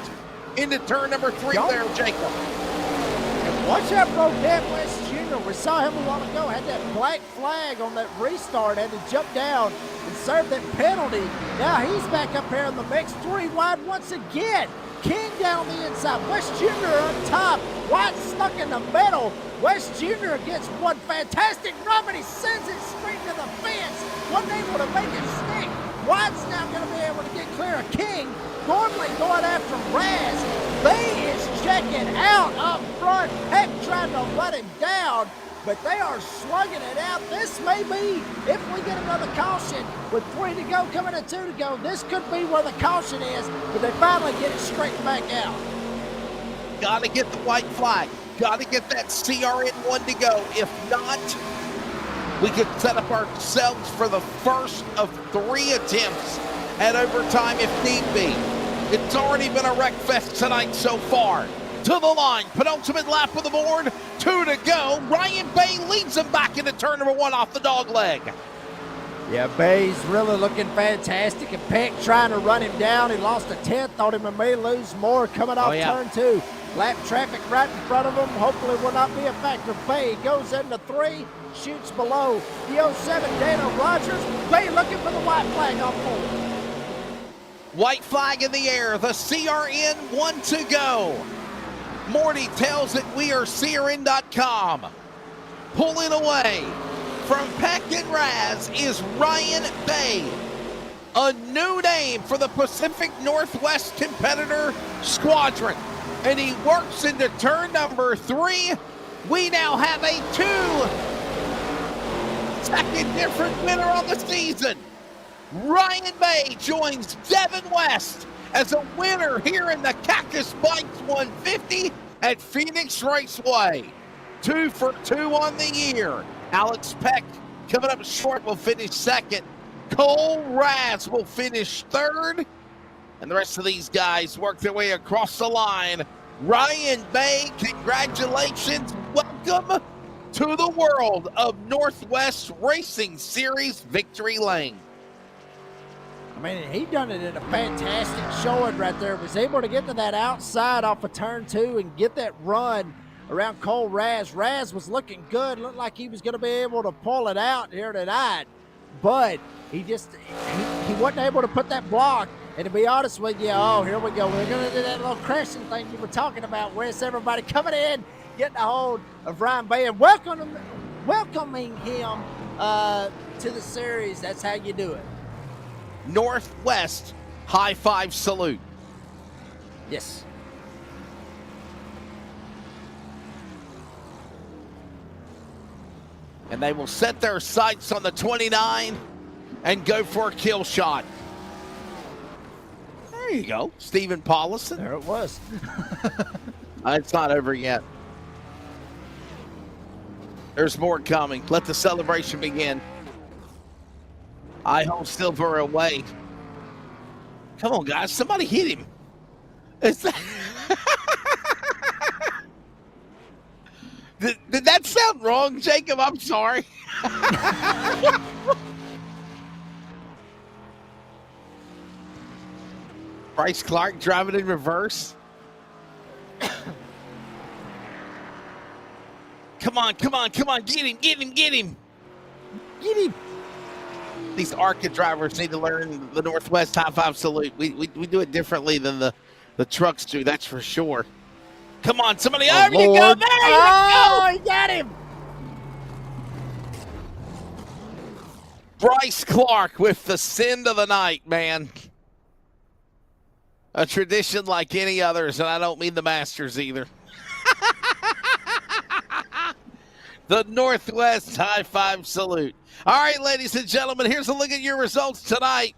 Into turn number 3 there, Jacob. And watch out for Dan West Jr. We saw him a while ago, had that black flag on that restart, had to jump down and serve that penalty. Now he's back up here in the mix, 3 wide once again. King down the inside, West Jr. on top, White stuck in the middle. West Jr. gets one fantastic run, but he sends it straight to the fence. Wasn't able to make it stick. White's now going to be able to get clear of King. Gormley going after Raz. Bay is checking out up front. Peck trying to let him down, but they are slugging it out. This may be, if we get another caution with 3 to go, coming to 2 to go, this could be where the caution is, but they finally get it straightened back out. Got to get the white flag. Got to get that CRN 1 to go. If not, we could set up ourselves for the first of 3 attempts at overtime if need be. It's already been a wreck fest tonight so far. To the line, penultimate lap of the board, 2 to go. Ryan Bay leads them back into turn number 1 off the dog leg. Yeah, Bay's really looking fantastic, and Peck trying to run him down. He lost a 10th, thought he may lose more coming off turn 2. Lap traffic right in front of him, hopefully will not be a factor. Bay goes into 3, shoots below the 07 Dana Rogers. Bay looking for the white flag on 4. White flag in the air, the CRN 1 to go. Morty tells it we are CRN.com. Pulling away from Peck and Raz is Ryan Bay, a new name for the Pacific Northwest competitor squadron. And he works into turn number 3. We now have a 2-second different winner on the season. Ryan Bay joins Devin West as a winner here in the Cactus Bikes 150 at Phoenix Raceway. 2 for 2 on the year. Alex Peck coming up short will finish 2nd. Cole Raz will finish 3rd. And the rest of these guys work their way across the line. Ryan Bay, congratulations. Welcome to the world of Northwest Racing Series Victory Lane. I mean, he done it in a fantastic showing right there. Was able to get to that outside off of turn 2 and get that run around Cole Raz. Raz was looking good. Looked like he was going to be able to pull it out here tonight. But he wasn't able to put that block. And to be honest with you, here we go. We're going to do that little crashing thing you were talking about, where it's everybody coming in, getting a hold of Ryan Bay and welcoming him to the series. That's how you do it. Northwest high five salute. Yes. And they will set their sights on the 29 and go for a kill shot. There you go, Stephen Paulison. There it was. It's not over yet. There's more coming. Let the celebration begin. I hold Silver away. Come on, guys. Somebody hit him. Is that... did that sound wrong, Jacob? I'm sorry. Bryce Clark driving in reverse. Come on, come on, come on. Get him, get him, get him. Get him. These ARCA drivers need to learn the Northwest high five salute. We do it differently than the trucks do, that's for sure. Come on, somebody. Oh, there you go. There you go. He got him. Bryce Clark with the send of the night, man. A tradition like any others, and I don't mean the Masters either. The Northwest high five salute. All right, ladies and gentlemen, here's a look at your results tonight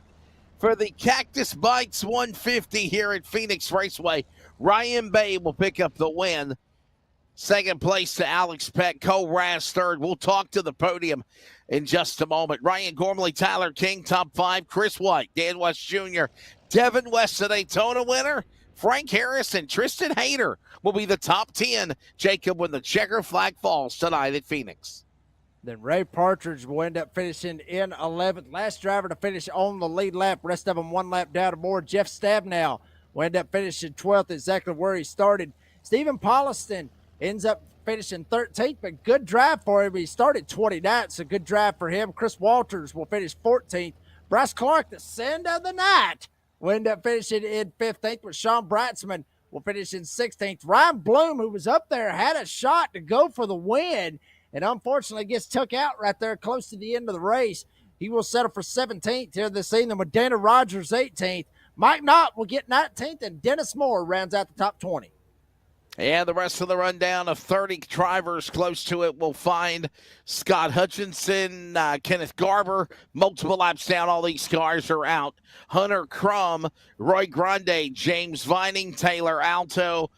for the Cactus Bites 150 here at Phoenix Raceway. Ryan Bay will pick up the win. Second place to Alex Peck, Cole Raz third. We'll talk to the podium in just a moment. Ryan Gormley, Tyler King, top five. Chris White, Dan West Jr., Devin West, the Daytona winner. Frank Harris and Tristan Hayter will be the top 10. Jacob, when the checker flag falls tonight at Phoenix. Then Ray Partridge will end up finishing in 11th. Last driver to finish on the lead lap. Rest of them one lap down to more. Jeff Stabnow will end up finishing 12th, exactly where he started. Stephen Polliston ends up finishing 13th, but good drive for him. He started 29th, so good drive for him. Chris Walters will finish 14th. Bryce Clark, the send of the night, will end up finishing in 15th, with Sean Brightsman will finish in 16th. Ryan Bloom, who was up there, had a shot to go for the win, and unfortunately gets took out right there close to the end of the race. He will settle for 17th here this evening, with Dana Rogers 18th. Mike Knott will get 19th, and Dennis Moore rounds out the top 20. And the rest of the rundown of 30 drivers close to it will find Scott Hutchinson, Kenneth Garber, multiple laps down. All these cars are out. Hunter Crum, Roy Grande, James Vining, Taylor Alto,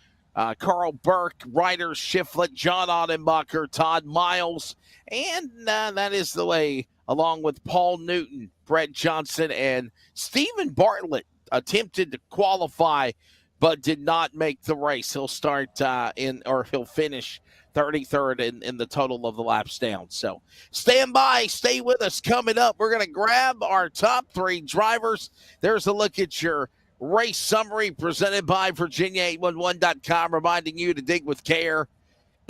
Carl Burke, Ryder Shiflett, John Ottenbacher, Todd Miles. And that is the way, along with Paul Newton, Brett Johnson, and Stephen Bartlett attempted to qualify but did not make the race. He'll start he'll finish 33rd in the total of the laps down. So stand by, stay with us. Coming up, we're going to grab our top three drivers. There's a look at your race summary presented by Virginia811.com, reminding you to dig with care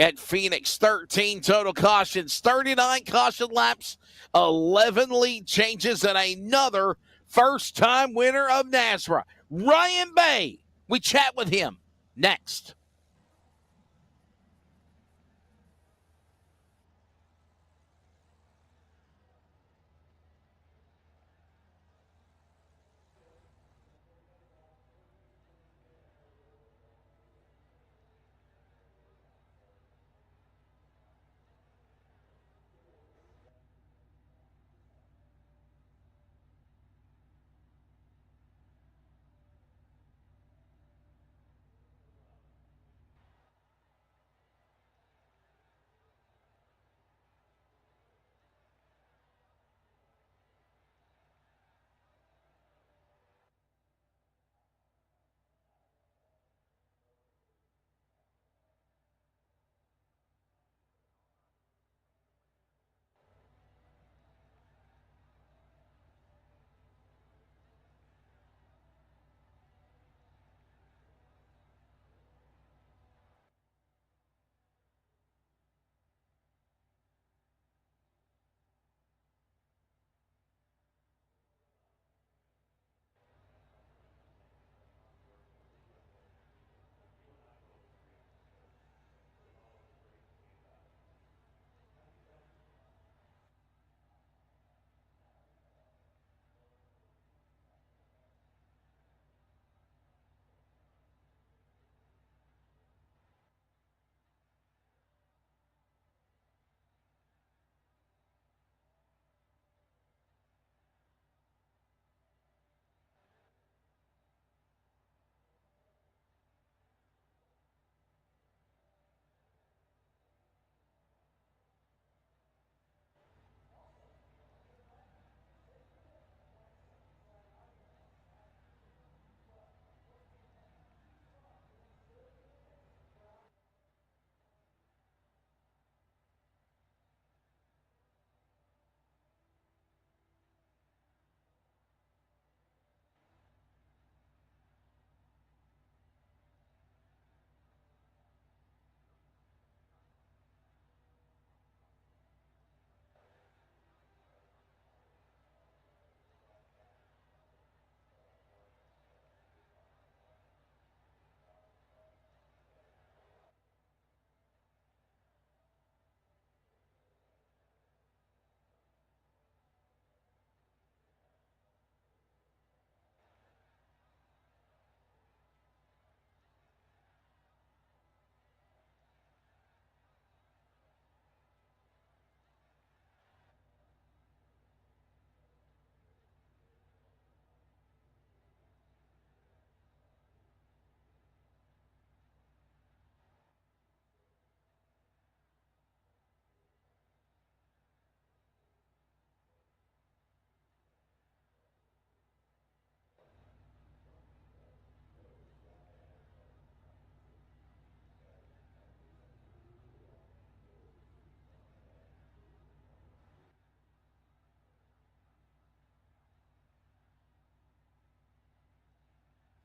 at Phoenix. 13 total cautions, 39 caution laps, 11 lead changes, and another first-time winner of NASRA, Ryan Bay. We chat with him next.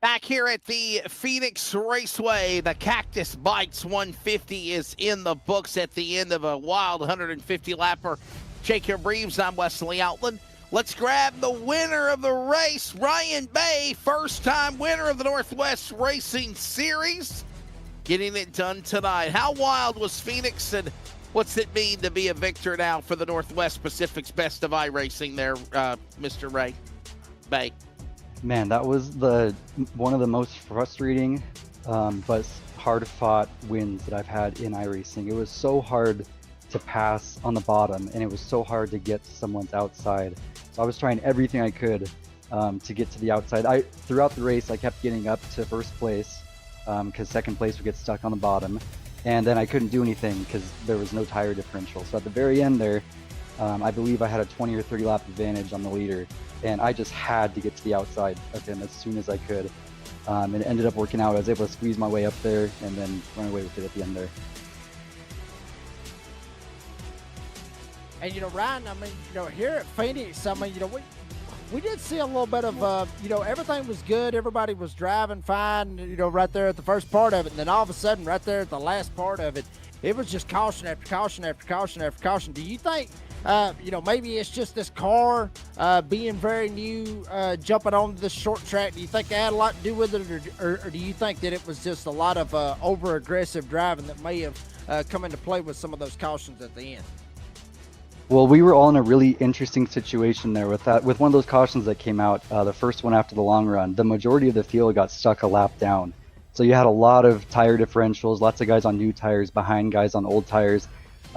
Back here at the Phoenix Raceway, the Cactus Bites 150 is in the books at the end of a wild 150-lapper. Jacob Reeves, I'm Wesley Outland. Let's grab the winner of the race, Ryan Bay, first-time winner of the Northwest Racing Series, getting it done tonight. How wild was Phoenix, and what's it mean to be a victor now for the Northwest Pacific's Best of iRacing there, Mr. Ray Bay? Man, that was one of the most frustrating but hard-fought wins that I've had in iRacing. It was so hard to pass on the bottom, and it was so hard to get to someone's outside. So I was trying everything I could to get to the outside. Throughout the race, I kept getting up to first place because second place would get stuck on the bottom, and then I couldn't do anything because there was no tire differential. So at the very end there, I believe I had a 20 or 30 lap advantage on the leader, and I just had to get to the outside of him as soon as I could. And it ended up working out. I was able to squeeze my way up there and then run away with it at the end there. And, Ryan, here at Phoenix, we did see a little bit of, everything was good. Everybody was driving fine, right there at the first part of it. And then all of a sudden, right there at the last part of it, it was just caution after caution after caution after caution. Do you think, maybe it's just this car being very new, jumping onto this short track? Do you think that had a lot to do with it, or do you think that it was just a lot of over-aggressive driving that may have come into play with some of those cautions at the end? Well, we were all in a really interesting situation there with that. With one of those cautions that came out, the first one after the long run, the majority of the field got stuck a lap down. So you had a lot of tire differentials, lots of guys on new tires behind guys on old tires.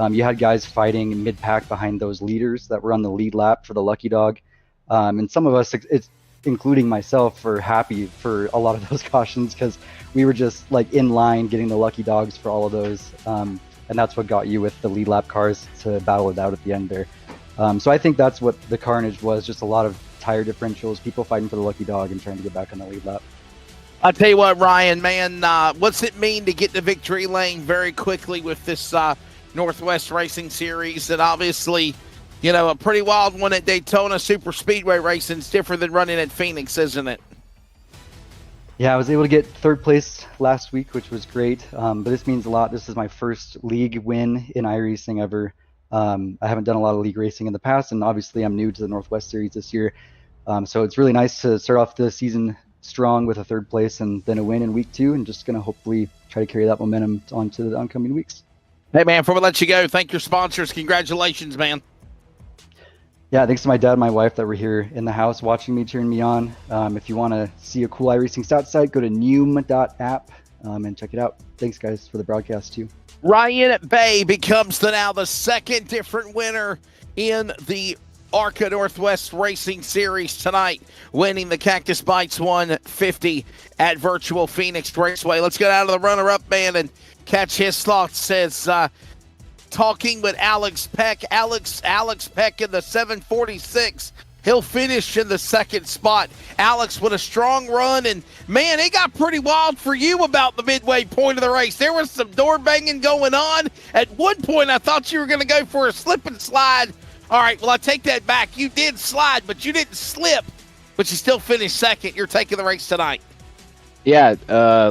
You had guys fighting mid-pack behind those leaders that were on the lead lap for the Lucky Dog. And some of us, including myself, were happy for a lot of those cautions because we were just like in line getting the Lucky Dogs for all of those. And that's what got you with the lead lap cars to battle it out at the end there. So I think that's what the carnage was, just a lot of tire differentials, people fighting for the Lucky Dog and trying to get back on the lead lap. I'll tell you what, Ryan, man, what's it mean to get to victory lane very quickly with this Northwest Racing Series? And obviously, a pretty wild one at Daytona. Super Speedway racing is different than running at Phoenix, isn't it? Yeah, I was able to get third place last week, which was great. But this means a lot. This is my first league win in iRacing ever. I haven't done a lot of league racing in the past, and obviously I'm new to the Northwest Series this year. So it's really nice to start off the season strong with a third place and then a win in week 2, and just going to hopefully try to carry that momentum onto the oncoming weeks. Hey, man, before we let you go, thank your sponsors. Congratulations, man. Yeah, thanks to my dad and my wife that were here in the house watching me, cheering me on. If you want to see a cool iRacing stats site, go to neum.app and check it out. Thanks, guys, for the broadcast, too. Ryan Bay becomes now the second different winner in the ARCA Northwest Racing Series tonight, winning the Cactus Bites 150 at Virtual Phoenix Raceway. Let's get out of the runner-up, man, and catch his thoughts. Says, talking with Alex Peck. Alex Peck in the 746. He'll finish in the second spot. Alex with a strong run, and man, it got pretty wild for you about the midway point of the race. There was some door banging going on. At one point, I thought you were going to go for a slip and slide. All right, well, I take that back. You did slide, but you didn't slip. But you still finished second. You're taking the race tonight. Yeah,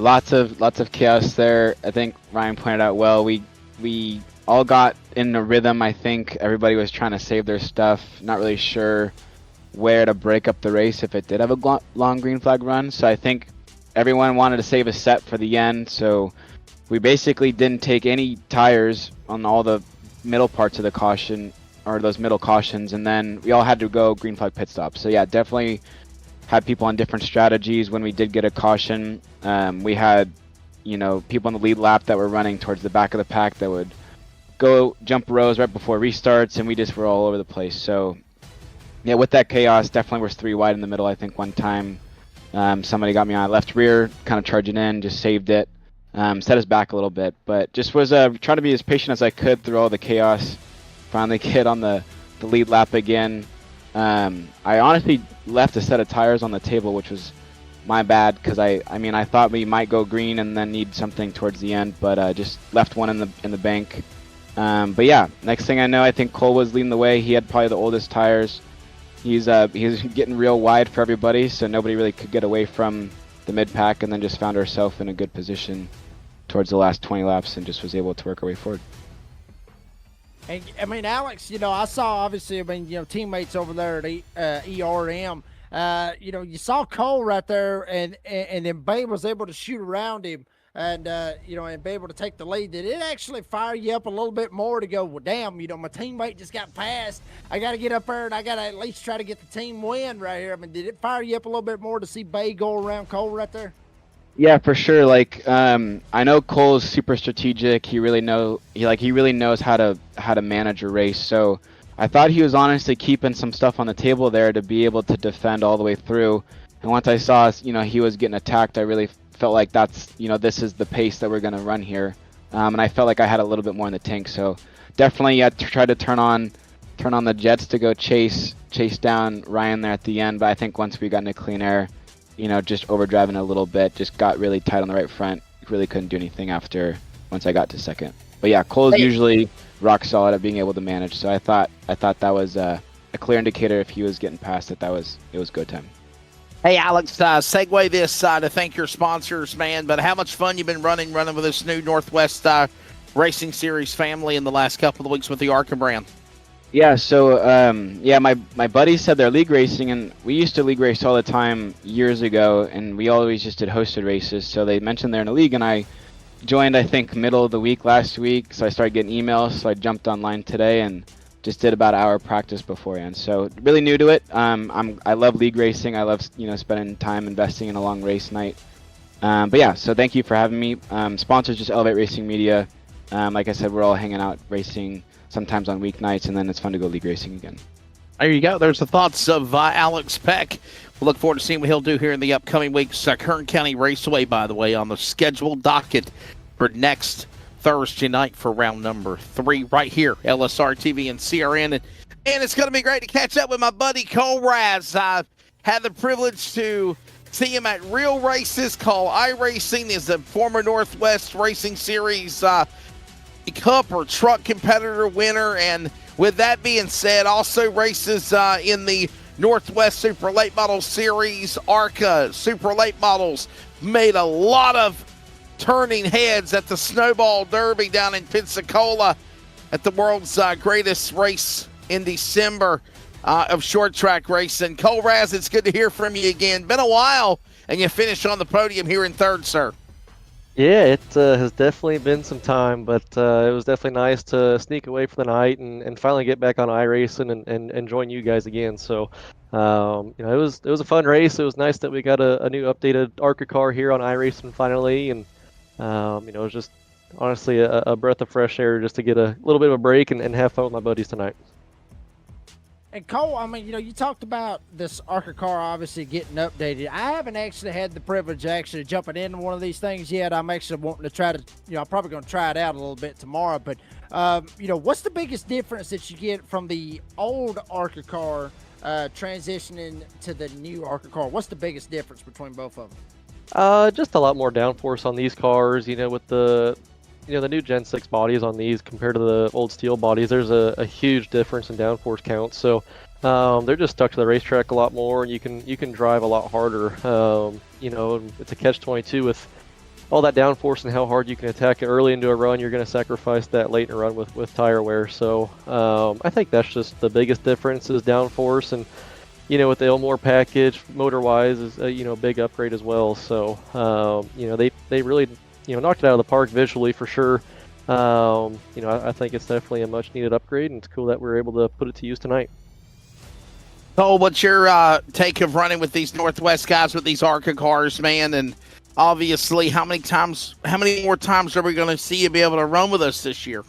lots of chaos there. I think Ryan pointed out well. We all got in a rhythm. I think everybody was trying to save their stuff, not really sure where to break up the race if it did have a long green flag run. So I think everyone wanted to save a set for the end. So we basically didn't take any tires on all the middle parts of the caution, or those middle cautions, and then we all had to go green flag pit stop. So yeah, definitely had people on different strategies. When we did get a caution, we had people on the lead lap that were running towards the back of the pack that would go jump rows right before restarts, and we just were all over the place. So yeah, with that chaos, definitely was 3 wide in the middle. I think one time somebody got me on left rear, kind of charging in, just saved it, set us back a little bit, but just was trying to be as patient as I could through all the chaos. Finally get on the lead lap again. I honestly left a set of tires on the table, which was my bad, because I thought we might go green and then need something towards the end, but just left one in the bank. But yeah, next thing I know, I think Cole was leading the way. He had probably the oldest tires. He's getting real wide for everybody, so nobody really could get away from the mid pack, and then just found ourselves in a good position towards the last 20 laps and just was able to work our way forward. And I mean, Alex, I saw obviously, teammates over there at ERM. You saw Cole right there, and then Babe was able to shoot around him, and and be able to take the lead. Did it actually fire you up a little bit more to go, well, damn, my teammate just got passed. I got to get up there and I got to at least try to get the team win right here. I mean, did it fire you up a little bit more to see Babe go around Cole right there? Yeah, for sure. Like, I know Cole's super strategic. He really knows how to manage a race. So I thought he was honestly keeping some stuff on the table there to be able to defend all the way through. And once I saw, he was getting attacked, I really felt like that's, this is the pace that we're going to run here. And I felt like I had a little bit more in the tank. So definitely, tried to turn on the jets to go chase down Ryan there at the end. But I think once we got into clean air, just overdriving a little bit, just got really tight on the right front. Really couldn't do anything after once I got to second. But yeah, Cole's usually rock solid at being able to manage. So I thought that was a clear indicator if he was getting past it was go time. Hey, Alex, segue this to thank your sponsors, man. But how much fun you've been running with this new Northwest Racing Series family in the last couple of weeks with the ARCA brand? Yeah, so my buddies said they're league racing, and we used to league race all the time years ago, and we always just did hosted races. So they mentioned they're in a league, and I joined, I think, middle of the week last week. So I started getting emails, so I jumped online today and just did about an hour of practice beforehand. So really new to it. I love league racing. I love spending time investing in a long race night. But yeah, so thank you for having me. Sponsors just Elevate Racing Media. Like I said, we're all hanging out racing sometimes on weeknights, and then it's fun to go league racing again. There you go. There's the thoughts of Alex Peck. We'll look forward to seeing what he'll do here in the upcoming weeks. Kern County Raceway, by the way, on the scheduled docket for next Thursday night for round number 3 right here, LSRTV and CRN. And it's going to be great to catch up with my buddy Cole Raz. I've had the privilege to see him at real races called iRacing. Is a former Northwest Racing Series Cup or truck competitor winner, and with that being said, also races in the Northwest Super Late Model Series, ARCA Super Late Models. Made a lot of turning heads at the Snowball Derby down in Pensacola at the world's greatest race in December of short track racing. Cole Raz, it's good to hear from you again. Been a while, and you finished on the podium here in third, sir. Yeah, it has definitely been some time, but it was definitely nice to sneak away for the night and finally get back on iRacing and join you guys again. So, it was a fun race. It was nice that we got a new updated ARCA car here on iRacing finally, and it was just honestly a breath of fresh air just to get a little bit of a break and have fun with my buddies tonight. And Cole, I mean, you talked about this ARCA car obviously getting updated. I haven't actually had the privilege of actually jumping into one of these things yet. I'm actually wanting to try to, I'm probably going to try it out a little bit tomorrow. But, what's the biggest difference that you get from the old ARCA car transitioning to the new ARCA car? What's the biggest difference between both of them? Just a lot more downforce on these cars, with the new Gen 6 bodies on these compared to the old steel bodies. There's a huge difference in downforce counts. So they're just stuck to the racetrack a lot more, and you can drive a lot harder. It's a catch-22 with all that downforce and how hard you can attack it early into a run. You're going to sacrifice that late in a run with tire wear. So I think that's just the biggest difference is downforce. And with the Elmore package, motor-wise, is a big upgrade as well. So they really knocked it out of the park visually for sure. I think it's definitely a much needed upgrade, and it's cool that we're able to put it to use tonight. Cole, what's your take of running with these Northwest guys with these ARCA cars, man? And obviously, how many more times are we going to see you be able to run with us this year?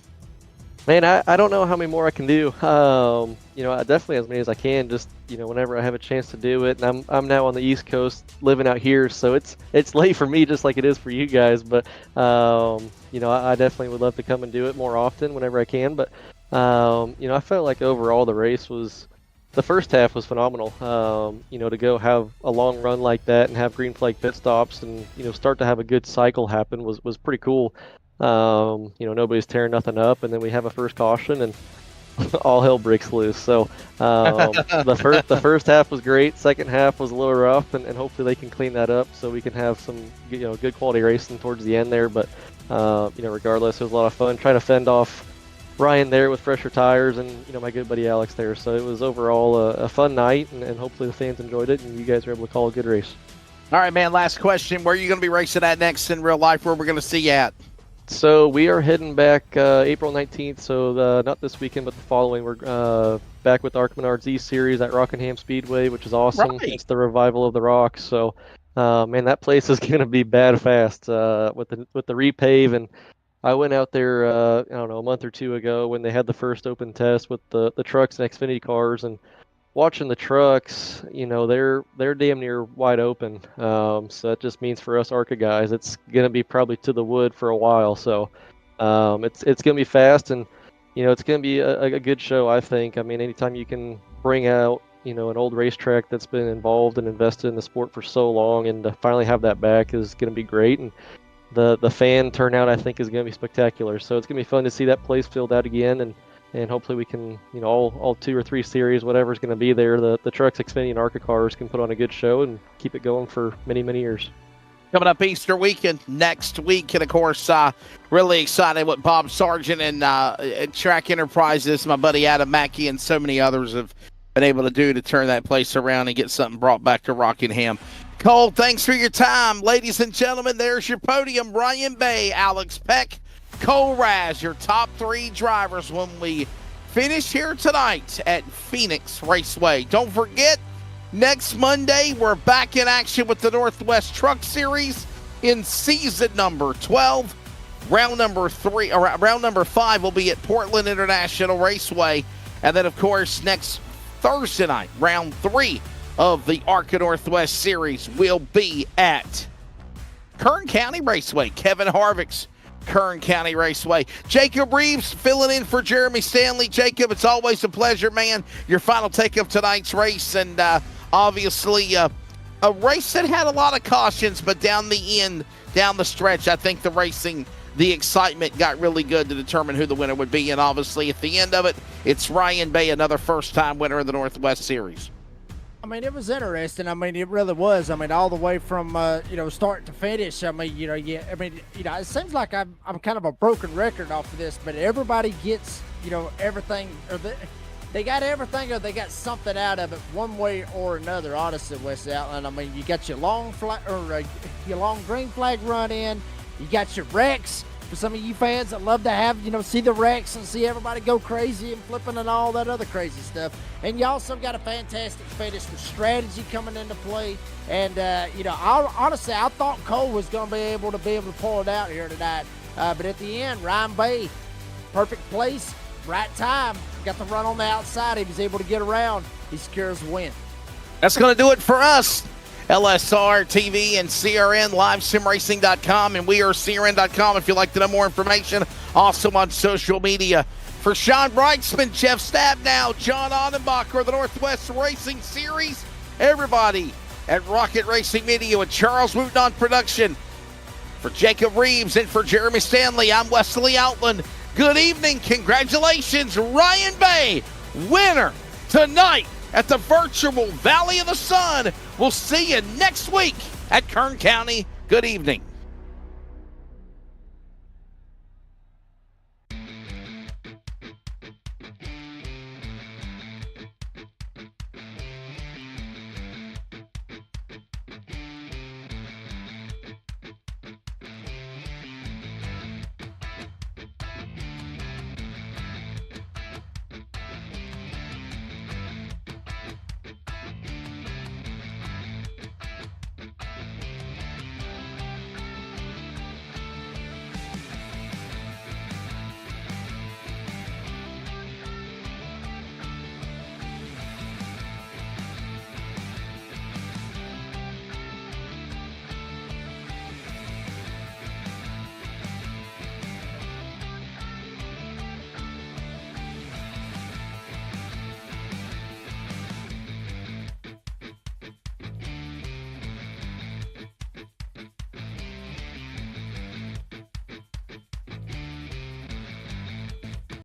Man, I don't know how many more I can do. Definitely as many as I can. Just whenever I have a chance to do it. And I'm now on the East Coast, living out here, so it's late for me, just like it is for you guys. But I definitely would love to come and do it more often whenever I can. But I felt like overall the first half was phenomenal. To go have a long run like that and have green flag pit stops and start to have a good cycle happen was pretty cool. Nobody's tearing nothing up, and then we have a first caution, and all hell breaks loose. So the first half was great. Second half was a little rough, and hopefully they can clean that up so we can have some good quality racing towards the end there. But regardless, it was a lot of fun trying to fend off Ryan there with fresher tires, and my good buddy Alex there. So it was overall a fun night, and hopefully the fans enjoyed it, and you guys were able to call a good race. All right, man, last question. Where are you going to be racing at next in real life? Where we're going to see you at? So we are heading back April 19th, so not this weekend, but the following. We're back with ARCA Menards E-Series at Rockingham Speedway, which is awesome. Right. It's the revival of the Rocks. So, man, that place is going to be bad fast with the repave. And I went out there, I don't know, a month or two ago when they had the first open test with the trucks and Xfinity cars, and watching the trucks, they're damn near wide open. So that just means for us ARCA guys, it's going to be probably to the wood for a while. So it's going to be fast, and it's going to be a good show, I think. I mean, anytime you can bring out an old racetrack that's been involved and invested in the sport for so long, and to finally have that back is going to be great. And the fan turnout, I think, is going to be spectacular. So it's going to be fun to see that place filled out again, and hopefully we can, all 2 or 3 series, whatever's going to be there, the trucks, Xfinity, and ARCA cars can put on a good show and keep it going for many, many years. Coming up Easter weekend next week, and of course, really excited what Bob Sargent and Track Enterprises, my buddy Adam Mackey, and so many others have been able to do to turn that place around and get something brought back to Rockingham. Cole, thanks for your time. Ladies and gentlemen, there's your podium. Ryan Bay, Alex Peck, Cole Raz, your top 3 drivers when we finish here tonight at Phoenix Raceway. Don't forget, next Monday, we're back in action with the Northwest Truck Series in season number 12. Round number 5 will be at Portland International Raceway. And then, of course, next Thursday night, round 3 of the ARCA Northwest Series will be at Kern County Raceway. Kevin Harvick's Kern County Raceway. Jacob Reeves filling in for Jeremy Stanley. Jacob, it's always a pleasure, man. Your final take of tonight's race, and obviously a race that had a lot of cautions, but down the stretch, I think the excitement got really good to determine who the winner would be, and obviously at the end of it, it's Ryan Bay, another first-time winner of the Northwest Series. I mean, it was interesting. I mean, it really was. I mean, all the way from start to finish. I mean, it seems like I'm kind of a broken record off of this, but everybody gets everything, or they got everything, or they got something out of it one way or another. Honestly, West Outland. I mean, you got your long green flag run in. You got your wrecks. For some of you fans that love to have, see the wrecks and see everybody go crazy and flipping and all that other crazy stuff. And you also got a fantastic finish with strategy coming into play. And, honestly, I thought Cole was going to be able to pull it out here tonight. But at the end, Ryan Bay, perfect place, right time, got the run on the outside. He was able to get around. He secures the win. That's going to do it for us. LSRTV and CRN, LiveSimRacing.com, and WeAreCRN.com if you'd like to know more information. Also on social media. For Sean Brightsman, Jeff Stabnow, John Odenbacher, the Northwest Racing Series, everybody at Rocket Racing Media with Charles Wooten on production. For Jacob Reeves and for Jeremy Stanley, I'm Wesley Outland. Good evening. Congratulations, Ryan Bay, winner tonight at the virtual Valley of the Sun. We'll see you next week at Kern County. Good evening.